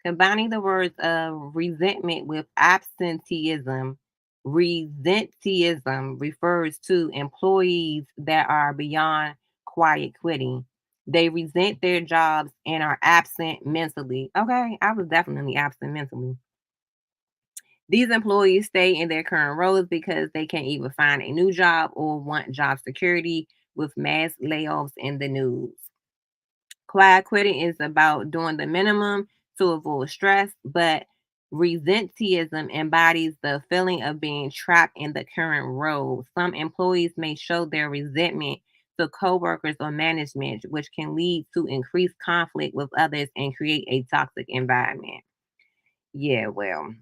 combining the words of resentment with absenteeism. Resenteeism refers to employees that are beyond quiet quitting. They resent their jobs and are absent mentally. Okay, I was definitely absent mentally. These employees stay in their current roles because they can't either find a new job or want job security with mass layoffs in the news. Quiet quitting is about doing the minimum to avoid stress, but resenteeism embodies the feeling of being trapped in the current role. Some employees may show their resentment to coworkers or management, which can lead to increased conflict with others and create a toxic environment. Yeah, well,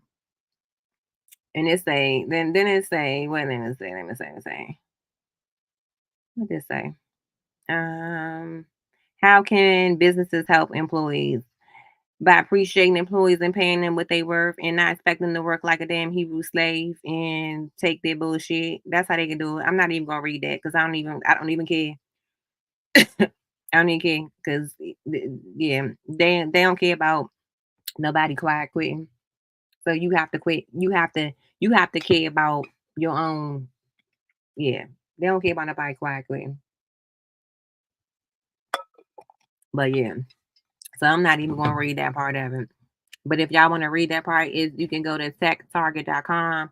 and it say then it say wait let me say what did it say? Um, how can businesses help employees? By appreciating employees and paying them what they worth and not expecting them to work like a damn Hebrew slave and take their bullshit. That's how they can do it. I'm not even gonna read that because I don't even care. I don't even care because yeah, they don't care about nobody quiet quitting. So you have to quit. You have to care about your own. Yeah, they don't care about nobody quiet quitting. But yeah, so I'm not even gonna read that part of it. But if y'all want to read that part, is you can go to techtarget.com,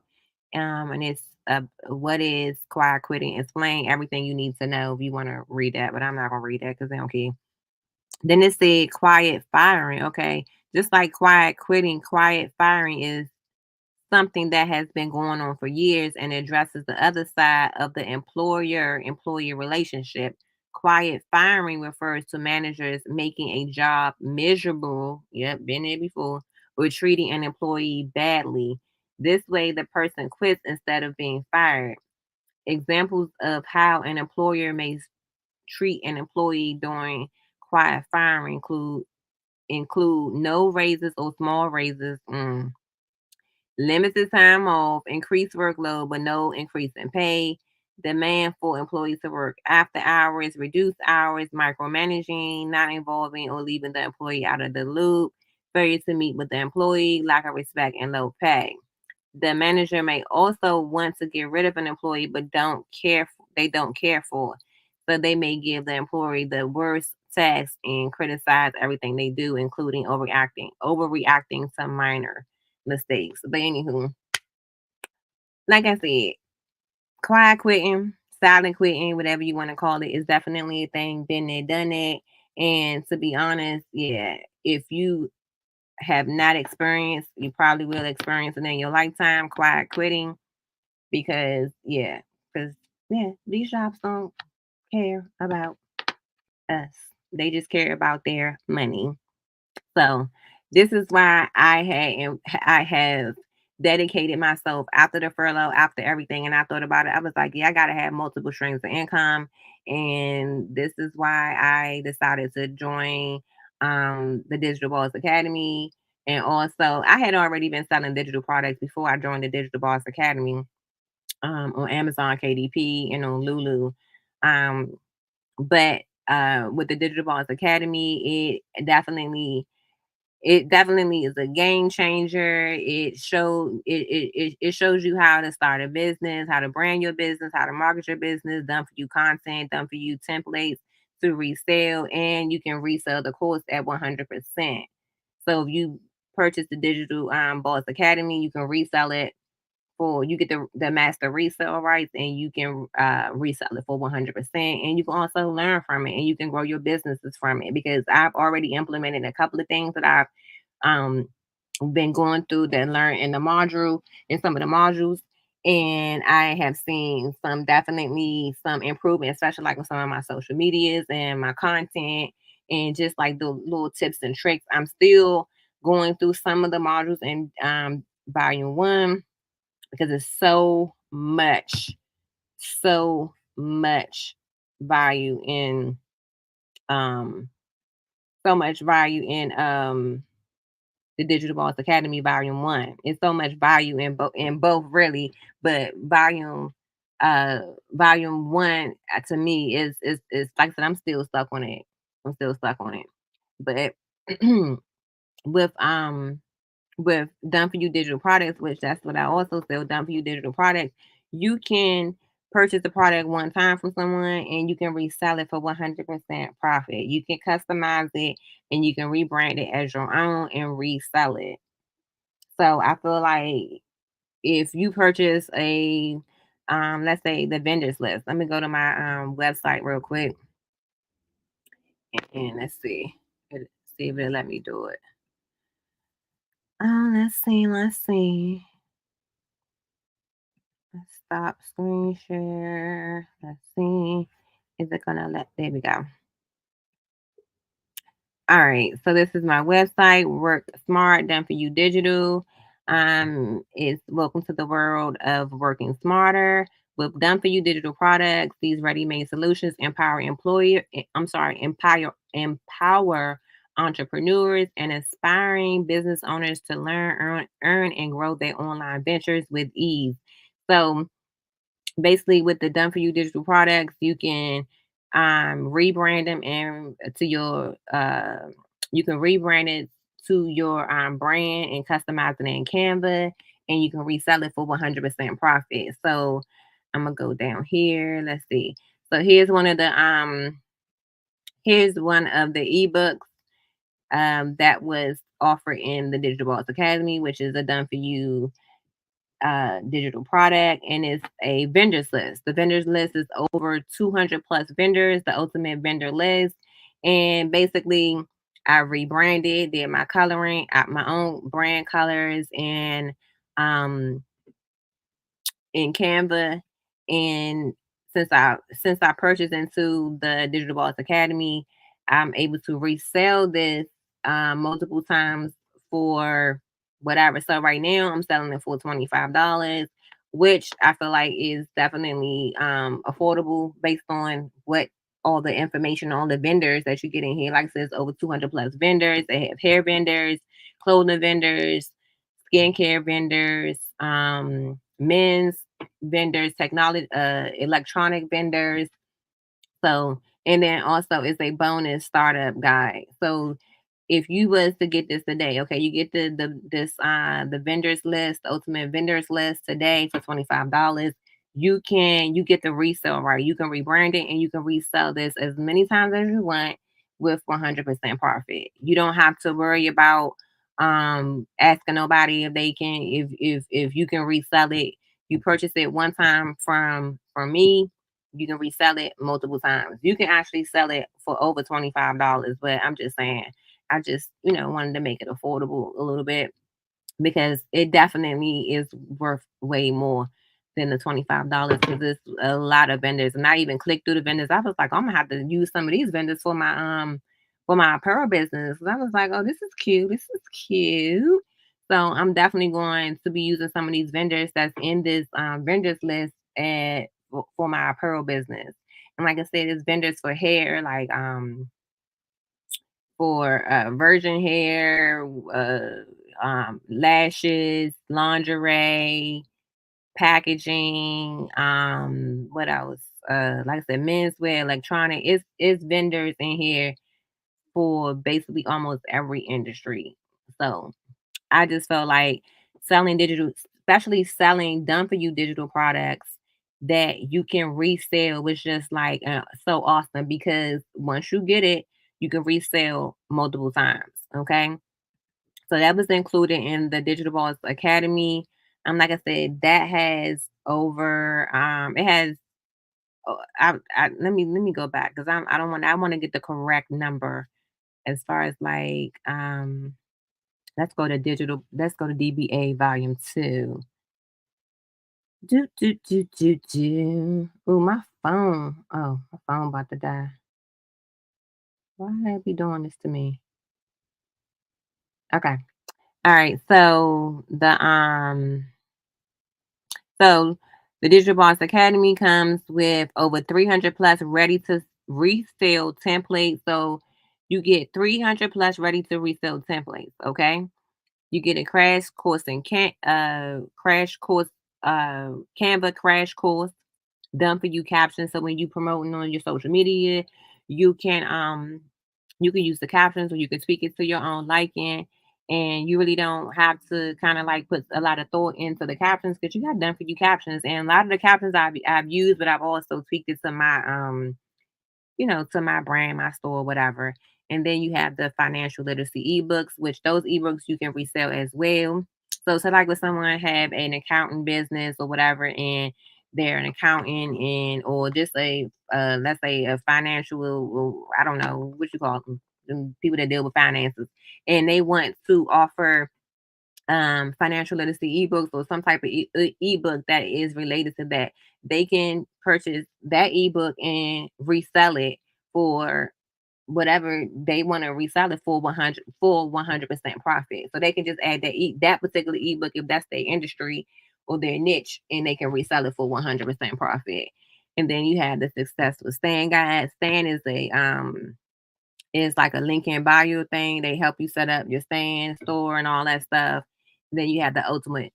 and it's what is quiet quitting. Explain everything you need to know if you want to read that. But I'm not gonna read that because they don't care. Then it said quiet firing. Okay, just like quiet quitting, quiet firing is something that has been going on for years and addresses the other side of the employer employee relationship. Quiet firing refers to managers making a job miserable. Yep, been there before. or treating an employee badly. This way, the person quits instead of being fired. Examples of how an employer may treat an employee during quiet firing include no raises or small raises, limited time off, increased workload but no increase in pay, demand for employees to work after hours, reduced hours, micromanaging, not involving or leaving the employee out of the loop, failure to meet with the employee, lack of respect, and low pay. The manager may also want to get rid of an employee but they don't care for. So they may give the employee the worst task and criticize everything they do, including overreacting to minor mistakes. But anywho, like I said, quiet quitting, silent quitting, whatever you want to call it, is definitely a thing. Been there, done it. And to be honest, yeah, if you have not experienced, you probably will experience it in your lifetime, quiet quitting, because yeah, these jobs don't care about us. They just care about their money. So this is why I have dedicated myself after the furlough, after everything, and I thought about it. I was like, yeah, I gotta have multiple streams of income, and this is why I decided to join the Digital Boss Academy. And also, I had already been selling digital products before I joined the Digital Boss Academy on Amazon KDP and on Lulu. Um, but with the Digital Boss Academy, it definitely is a game changer. It shows you how to start a business, how to brand your business, how to market your business, done for you content, done for you templates to resell, and you can resell the course at 100%. So if you purchase the Digital Boss Academy, you can resell it for you get the master resale rights, and you can resell it for 100%, and you can also learn from it, and you can grow your businesses from it, because I've already implemented a couple of things that I've um been going through that learn in the module in some of the modules, and I have seen some improvement, especially like with some of my social medias and my content, and just like the little tips and tricks. I'm still going through some of the modules in volume one, because it's so much value in um so much value in the Digital Boss Academy Volume One. It's so much value in both really, but uh volume one to me is like I said, I'm still stuck on it. I'm still stuck on it. But with done for you digital products, which that's what I also sell, done for you digital products, you can purchase the product one time from someone and you can resell it for 100% profit. You can customize it and you can rebrand it as your own and resell it. So I feel like if you purchase let's say the vendors list, let me go to my website real quick, and see if it'll let me do it. Let's see. Let's stop screen share. Let's see. Is it gonna let? There we go. All right. So this is my website. Work smart, done for you digital. It's welcome to the world of working smarter with done for you digital products. These ready-made solutions empower entrepreneurs and aspiring business owners to learn, earn, and grow their online ventures with ease. So basically with the done for you digital products, you can rebrand them and to your you can rebrand it to your brand and customize it in Canva, and you can resell it for 100% profit. So I'm gonna go down here. Let's see. So here's one of the ebooks that was offered in the Digital Boss Academy, which is a done for you digital product, and it's a vendors list. The vendors list is over 200 plus vendors, the ultimate vendor list. And basically, I rebranded, did my coloring, my own brand colors, and um, in Canva. And since I purchased into the Digital Boss Academy, I'm able to resell this multiple times for whatever. So right now I'm selling it for $25, which I feel like is definitely affordable based on what all the information, all the vendors that you get in here. Like I said, it's over 200 plus vendors. They have hair vendors, clothing vendors, skincare vendors, men's vendors, technology, electronic vendors. So, and then also it's a bonus startup guide. So if you was to get this today, okay, you get the vendors list, the ultimate vendors list today for $25. You get the resale, right? You can rebrand it and you can resell this as many times as you want with 100% profit. You don't have to worry about asking nobody if they can if you can resell it. You purchase it one time from me, you can resell it multiple times. You can actually sell it for over $25, but I'm just saying, I just, wanted to make it affordable a little bit because it definitely is worth way more than the $25 because there's a lot of vendors. And I even clicked through the vendors. I was like, I'm gonna have to use some of these vendors for my apparel business. I was like, oh, this is cute. This is cute. So I'm definitely going to be using some of these vendors that's in this vendors list for my apparel business. And like I said, it's vendors for hair, like for virgin hair, lashes, lingerie, packaging. What else? Like I said, menswear, electronic. It's vendors in here for basically almost every industry. So I just felt like selling digital, especially selling done for you digital products that you can resell was just like so awesome because once you get it, you can resell multiple times. Okay. So that was included in the Digital Boss Academy. Like I said, that has over it has let me go back because I don't want I want to get the correct number as far as like let's go to DBA volume 2. Do do do do do. Ooh, my phone. Oh, my phone about to die. Why they be doing this to me? Okay. All right. So the Digital Boss Academy comes with over 300 plus ready to resell templates. So you get 300 plus ready to resell templates, okay? You get a crash course Canva crash course done for you captions. So when you promoting on your social media, you can um you can use the captions or you can tweak it to your own liking. And you really don't have to kind of like put a lot of thought into the captions because you got done for you captions. And a lot of the captions I've used, but I've also tweaked it to to my brand, my store, whatever. And then you have the financial literacy ebooks, which those ebooks you can resell as well. So like when someone have an accounting business or whatever, and they're an accountant and or just a let's say a financial, I don't know what you call them people that deal with finances, and they want to offer financial literacy ebooks or some type of ebook that is related to that, they can purchase that ebook and resell it for whatever they want to resell it for 100% profit. So they can just add that particular ebook if that's their industry or their niche, and they can resell it for 100% profit. And then you have the successful stand guide. Stand is like a link in bio thing. They help you set up your stand store and all that stuff. Then you have the ultimate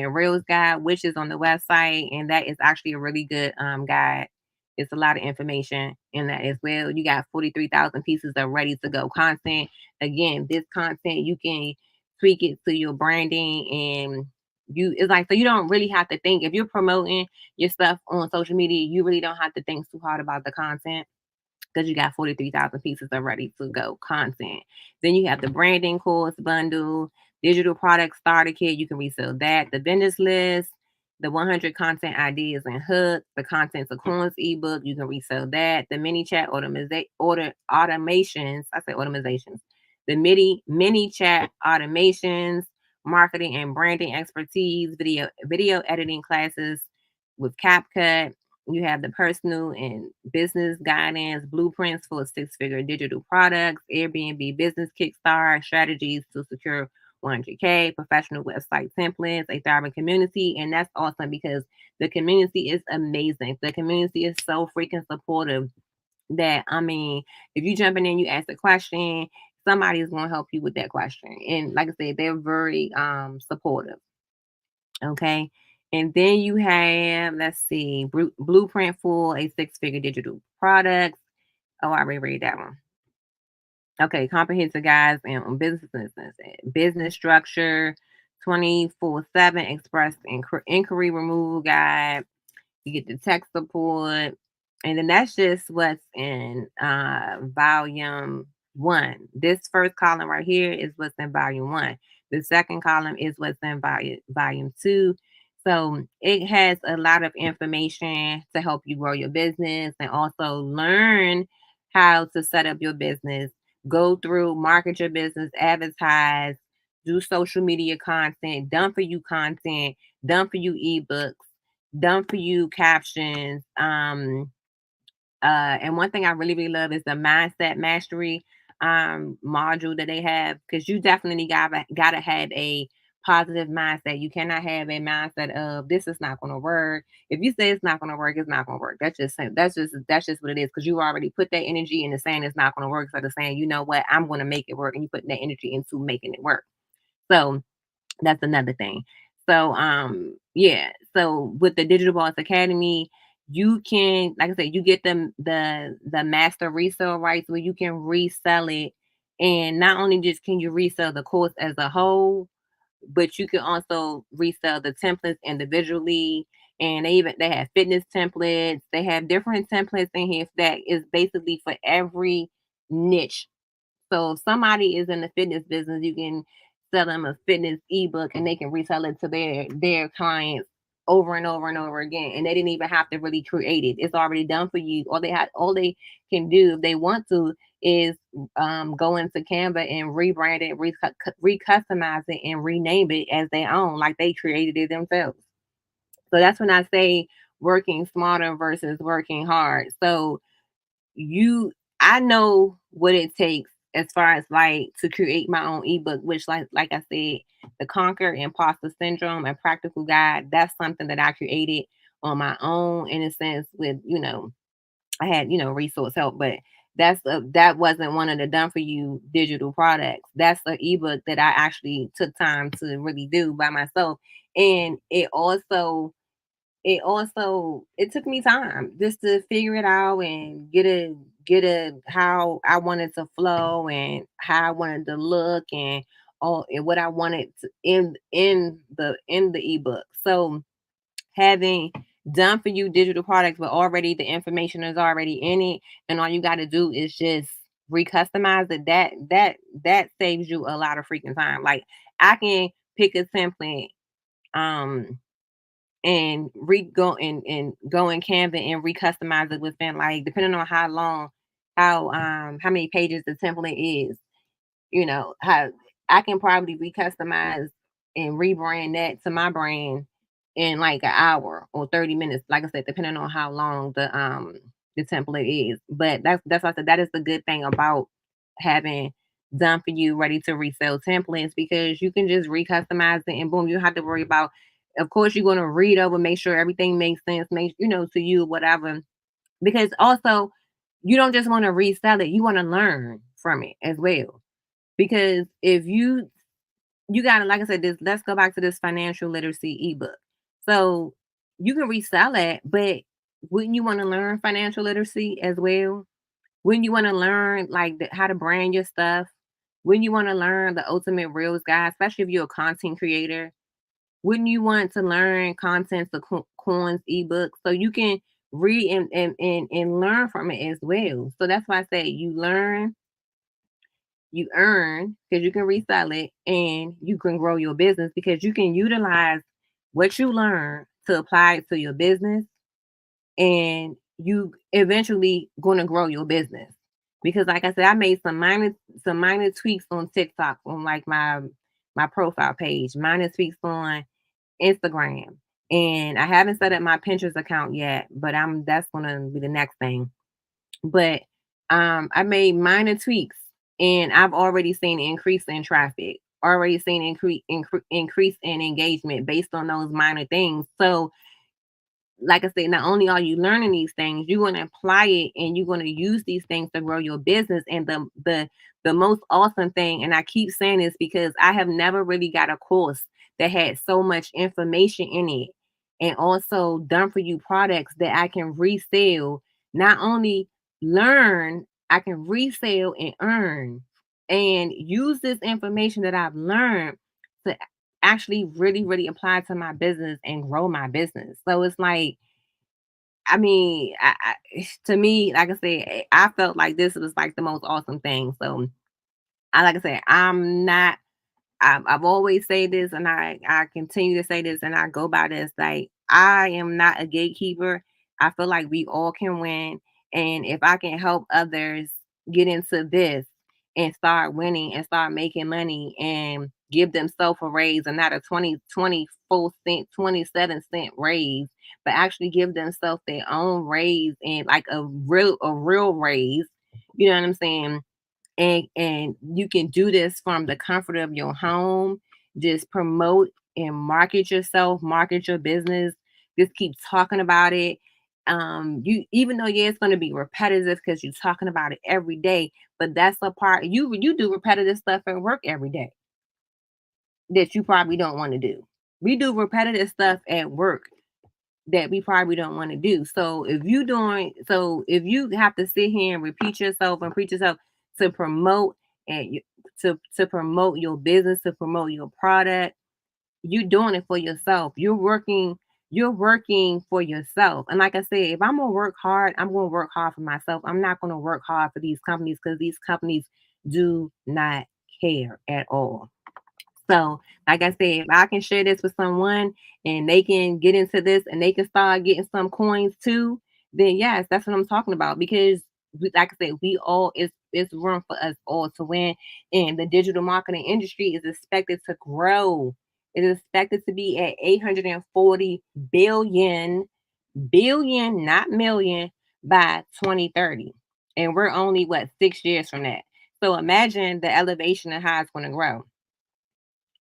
reels guide, which is on the website, and that is actually a really good guide. It's a lot of information in that as well. You got 43,000 pieces of ready to go content. Again, this content you can tweak it to your branding, and it's like so you don't really have to think if you're promoting your stuff on social media, you really don't have to think too hard about the content because you got 43,000 pieces of ready to go content. Then you have the branding course bundle, digital product starter kit. You can resell that. The vendors list, the 100 content ideas and hooks, the content sequence ebook. You can resell that. The mini chat automations. I say automations. The mini chat automations, marketing and branding expertise, video editing classes with CapCut. You have the personal and business guidance, blueprints for six-figure digital products, Airbnb business kickstart, strategies to secure 100K, professional website templates, a thriving community. And that's awesome because the community is amazing. The community is so freaking supportive that, I mean, if you jumping in, you ask a question, somebody is going to help you with that question. And like I said, they're very supportive. Okay. And then you have, let's see, blueprint for a six-figure digital product. Oh, I already read that one. Okay, comprehensive guides on business structure, 24/7 express inquiry removal guide. You get the tech support, and then that's just what's in volume one. This first column right here is what's in volume one. The second column is what's in volume two. So it has a lot of information to help you grow your business and also learn how to set up your business, go through, market your business, advertise, do social media content, done for you content, done for you ebooks, done for you captions. And one thing I really, really love is the mindset mastery module that they have, because you definitely gotta have a positive mindset. You cannot have a mindset of this is not gonna work. If you say it's not gonna work, it's not gonna work. That's just what it is, because you already put that energy into saying it's not gonna work, instead of saying, you know what, I'm gonna make it work, and you put that energy into making it work. So that's another thing. So, yeah. So with the Digital Boss Academy, you can, like I said, you get the master resale rights where you can resell it. And not only just can you resell the course as a whole, but you can also resell the templates individually. And they have fitness templates. They have different templates in here that is basically for every niche. So if somebody is in the fitness business, you can sell them a fitness ebook and they can resell it to their clients over and over and over again. And they didn't even have to really create it. It's already done for you. All they can do if they want to is go into Canva and rebrand it, recustomize it, and rename it as their own, like they created it themselves. So that's when I say working smarter versus working hard. So you I know what it takes as far as like to create my own ebook, which like I said, the Conquer Imposter Syndrome and Practical Guide, that's something that I created on my own, in a sense, with, I had, resource help, but that wasn't one of the done for you digital products. That's an ebook that I actually took time to really do by myself. And it took me time just to figure it out and get a how I wanted to flow and how I wanted to look, and all, and what I wanted to, in the ebook. So having done for you digital products, but already the information is already in it, and all you got to do is just recustomize it. That saves you a lot of freaking time. Like, I can pick a template, um and go in Canva and recustomize it within, like, depending on how long, how many pages the template is, how I can probably recustomize and rebrand that to my brand in like an hour or 30 minutes, like I said, depending on how long the template is. But that's why I said that is the good thing about having done for you ready to resell templates, because you can just recustomize it and boom, you don't have to worry about, of course you're going to read over, make sure everything makes sense, make to you, whatever. Because also, you don't just want to resell it, you want to learn from it as well. Because if you gotta, like I said, this, let's go back to this financial literacy ebook. So you can resell it, but wouldn't you want to learn financial literacy as well? Wouldn't you want to learn like how to brand your stuff? Wouldn't you want to learn the ultimate reels guide, especially if you're a content creator? Wouldn't you want to learn contents of coins ebook so you can read and learn from it as well? So that's why I say you learn, you earn, because you can resell it, and you can grow your business because you can utilize what you learn to apply it to your business, and you eventually going to grow your business. Because like I said, I made some minor tweaks on TikTok, on like my profile page, minor tweaks on Instagram, and I haven't set up my Pinterest account yet, but that's going to be the next thing. But I made minor tweaks, and I've already seen an increase in traffic already seen increase in engagement based on those minor things. So like I said, not only are you learning these things, you're going to apply it and you're going to use these things to grow your business. And the most awesome thing, and I keep saying this because I have never really got a course that had so much information in it, and also done for you products that I can resell. Not only learn, I can resell and earn, and use this information that I've learned to actually really, really apply to my business and grow my business. So it's like, I mean, to me, like I said, I felt like this was like the most awesome thing. So I like I said, I'm not I've always say this, and I continue to say this, and I go by this. Like, I am not a gatekeeper. I feel like we all can win, and if I can help others get into this and start winning and start making money and give themselves a raise, and not a 24 cent, 27 cent raise, but actually give themselves their own raise, and like a real raise. You know what I'm saying? And you can do this from the comfort of your home. Just promote and market yourself, market your business. Just keep talking about it. You, even though, yeah, it's going to be repetitive because you're talking about it every day, but that's a part. You do repetitive stuff at work every day that you probably don't want to do. We do repetitive stuff at work that we probably don't want to do. So if you have to sit here and repeat yourself and preach yourself to promote and to promote your business, to promote your product, you're doing it for yourself. You're working for yourself. And like I said, if I'm gonna work hard, I'm gonna work hard for myself. I'm not gonna work hard for these companies because these companies do not care at all. So, like I said, if I can share this with someone and they can get into this and they can start getting some coins too, then yes, that's what I'm talking about. Because, like I said, we all it's room for us all to win, and the digital marketing industry is expected to grow. It is expected to be at 840 billion, not million, by 2030, and we're only what 6 years from that. So imagine the elevation and how it's going to grow.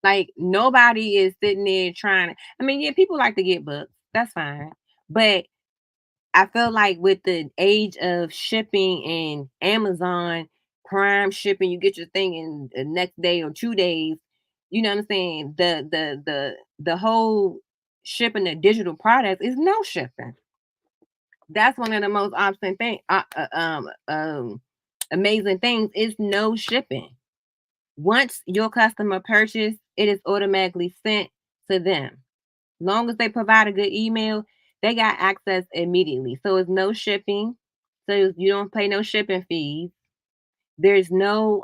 Like, nobody is sitting there trying to, I mean, yeah, people like to get books. That's fine. But I feel like with the age of shipping and Amazon Prime shipping, you get your thing in the next day or 2 days. You know what I'm saying? The whole shipping the digital products is no shipping. That's one of the most obscene thing, amazing things is no shipping. Once your customer purchase, it is automatically sent to them. Long as they provide a good email, they got access immediately. So it's no shipping. So you don't pay no shipping fees. There's no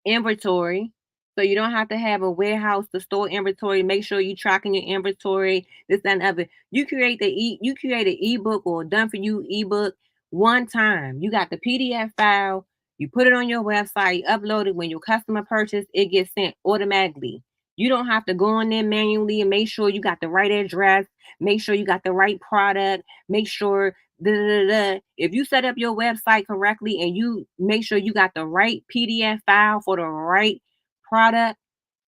inventory. So you don't have to have a warehouse to store inventory. Make sure you tracking your inventory, this that, and other. You create an ebook or done for you ebook one time. You got the PDF file, you put it on your website, upload it. When your customer purchase, it gets sent automatically. You don't have to go in there manually and make sure you got the right address, make sure you got the right product, make sure da, da, da, da. If you set up your website correctly and you make sure you got the right PDF file for the right product,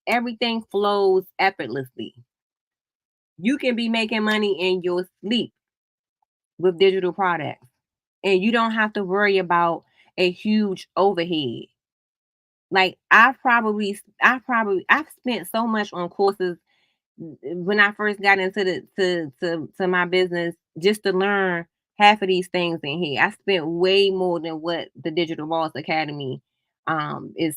everything flows effortlessly. You can be making money in your sleep with digital products, and you don't have to worry about a huge overhead. Like, I've spent so much on courses when I first got into the to my business, just to learn half of these things in here. I spent way more than what the Digital Boss Academy is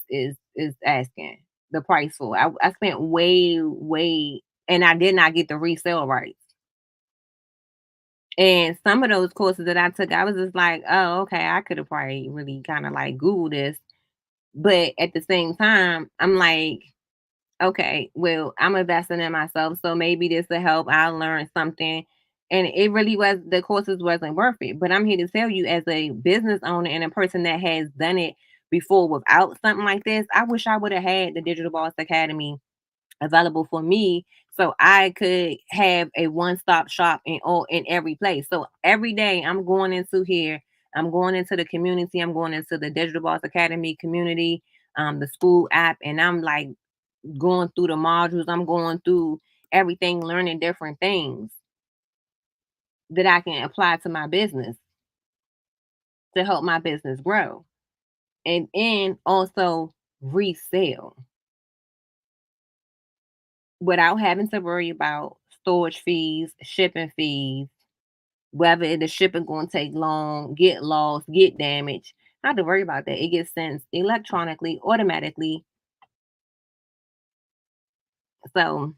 asking the price for. I spent way, and I did not get the resale rights. And some of those courses that I took, I was just like, oh, okay, I could have probably really kind of like Googled this. But at the same time, I'm like, okay, well, I'm investing in myself, so maybe this will help. I learned something, and it really was, the courses wasn't worth it. But I'm here to tell you, as a business owner and a person that has done it before without something like this, I wish I would have had the Digital Boss Academy available for me so I could have a one-stop shop in every place. So every day I'm going into here, I'm going into the community, I'm going into the Digital Boss Academy community. the school app, and I'm like going through the modules. I'm going through everything, learning different things that I can apply to my business to help my business grow, and also resell without having to worry about storage fees, shipping fees, whether the shipping going to take long, get lost, get damaged. Not to worry about that. It gets sent electronically, automatically. So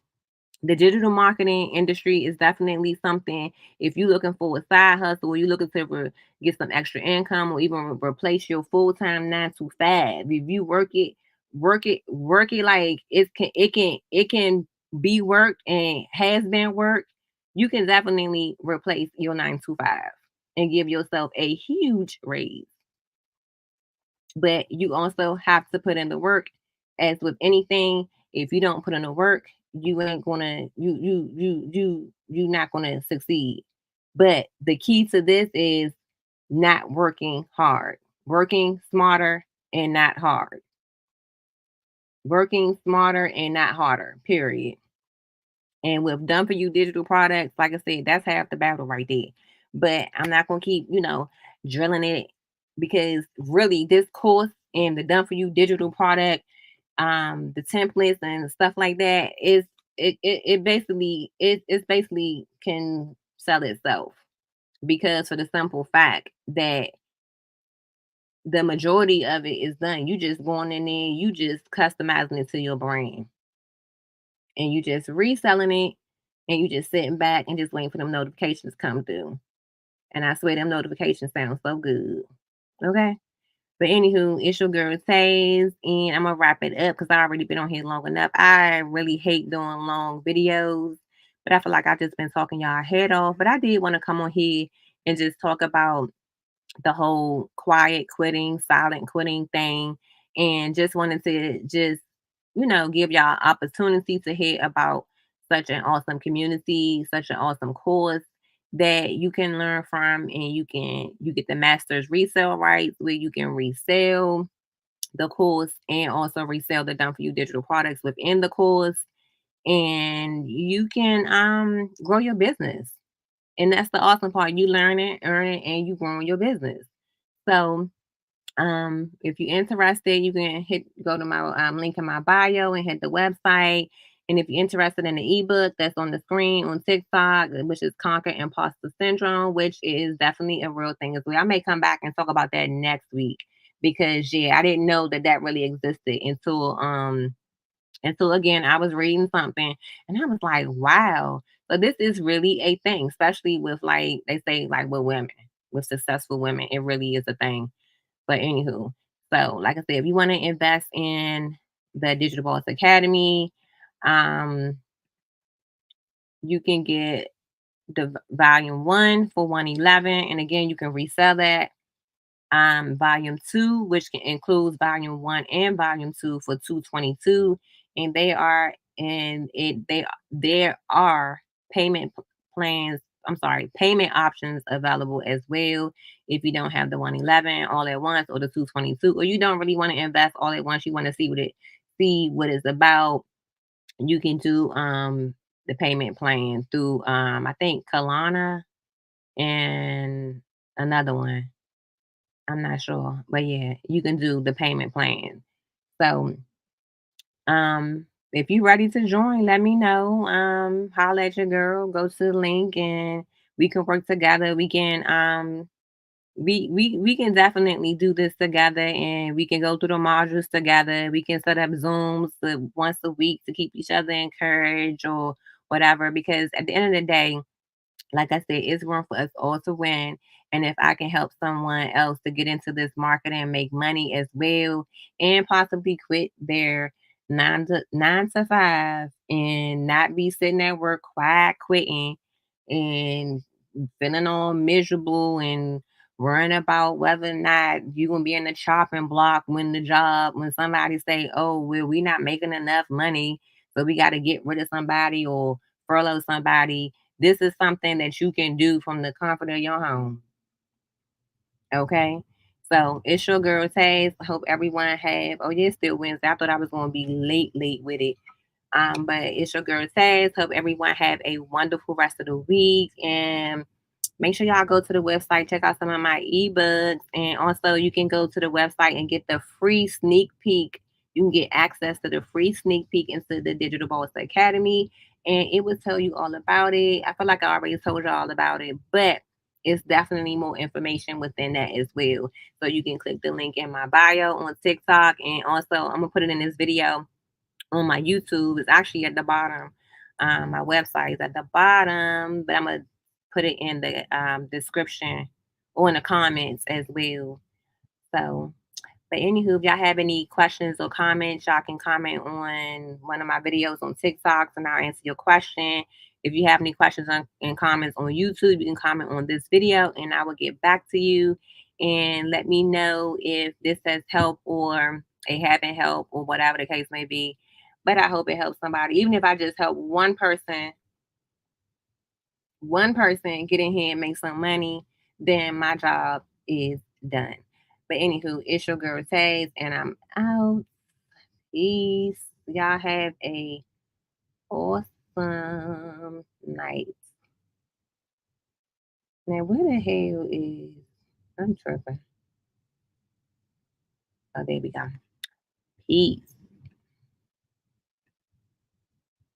the digital marketing industry is definitely something. If you're looking for a side hustle, or you're looking to get some extra income, or even replace your full-time 9 to 5, if you work it like it can be worked and has been worked, you can definitely replace your 9 to 5 and give yourself a huge raise. But you also have to put in the work. As with anything, if you don't put in the work, you ain't gonna you not gonna succeed. But the key to this is not working hard, working smarter and not hard, working smarter and not harder, period. And with done for you digital products, like I said, that's half the battle right there. But I'm not gonna keep, drilling it, because really this course and the done for you digital product, the templates and stuff like that is it's basically can sell itself, because for the simple fact that the majority of it is done. You just going in there, you just customizing it to your brand, and you just reselling it, and you just sitting back and just waiting for them notifications come through. And I swear them notifications sound so good. Okay. But anywho, it's your girl Taze, and I'm gonna wrap it up because I already been on here long enough. I really hate doing long videos, but I feel like I've just been talking y'all head off. But I did want to come on here and just talk about the whole quiet quitting, silent quitting thing, and just wanted to just, give y'all opportunity to hear about such an awesome community, such an awesome course that you can learn from, and you get the master's resale rights where you can resell the course and also resell the done for you digital products within the course, and you can grow your business. And that's the awesome part. You learn it, earn it, and you growing your business. So, if you're interested, you can go to my link in my bio and hit the website. And if you're interested in the ebook that's on the screen on TikTok, which is Conquer Imposter Syndrome, which is definitely a real thing as well. I may come back and talk about that next week, because yeah, I didn't know that that really existed until again I was reading something and I was like, wow. So this is really a thing, especially with, like they say, like with women, with successful women, it really is a thing. But anywho, so like I said, if you want to invest in the Digital Boss Academy, um, you can get the volume 1 for 111, and again, you can resell that. Volume 2, which includes volume 1 and volume 2 for 222, and there are plans. I'm sorry, payment options available as well. If you don't have the 111 all at once, or the 222, or you don't really want to invest all at once, you want to see what it's about, you can do the payment plan through I think Kalana and another one. I'm not sure, but yeah, you can do the payment plan. So, if you ready to join, let me know. Holla at your girl. Go to the link, and we can work together. We can we can definitely do this together, and we can go through the modules together. We can set up Zooms once a week to keep each other encouraged or whatever. Because at the end of the day, like I said, it's room for us all to win. And if I can help someone else to get into this market and make money as well, and possibly quit their 9 to 5 and not be sitting at work quiet quitting and feeling all miserable and worrying about whether or not you're gonna be in the chopping block when somebody say, oh, well, we not making enough money, so we got to get rid of somebody or furlough somebody. This is something that you can do from the comfort of your home. Okay. So it's your girl Taze. I hope everyone have. Oh yeah, it's still Wednesday. I thought I was gonna be late with it. But it's your girl Taz. Hope everyone have a wonderful rest of the week. And make sure y'all go to the website, check out some of my ebooks. And also you can go to the website and get the free sneak peek. You can get access to the free sneak peek into the Digital Boss Academy. And it will tell you all about it. I feel like I already told you all about it, but it's definitely more information within that as well. So you can click the link in my bio on TikTok. And also I'm gonna put it in this video on my YouTube. It's actually at the bottom. My website is at the bottom, but I'm gonna put it in the description or in the comments as well. So, but anywho, if y'all have any questions or comments, y'all can comment on one of my videos on TikTok and I'll answer your question. If you have any questions and comments on YouTube, you can comment on this video and I will get back to you and let me know if this has helped or it haven't helped or whatever the case may be. But I hope it helps somebody. Even if I just help one person get in here and make some money, then my job is done. But anywho, it's your girl Taze, and I'm out. Peace. Y'all have a awesome night. Now, where the hell is I'm tripping? Oh, there we go. Peace.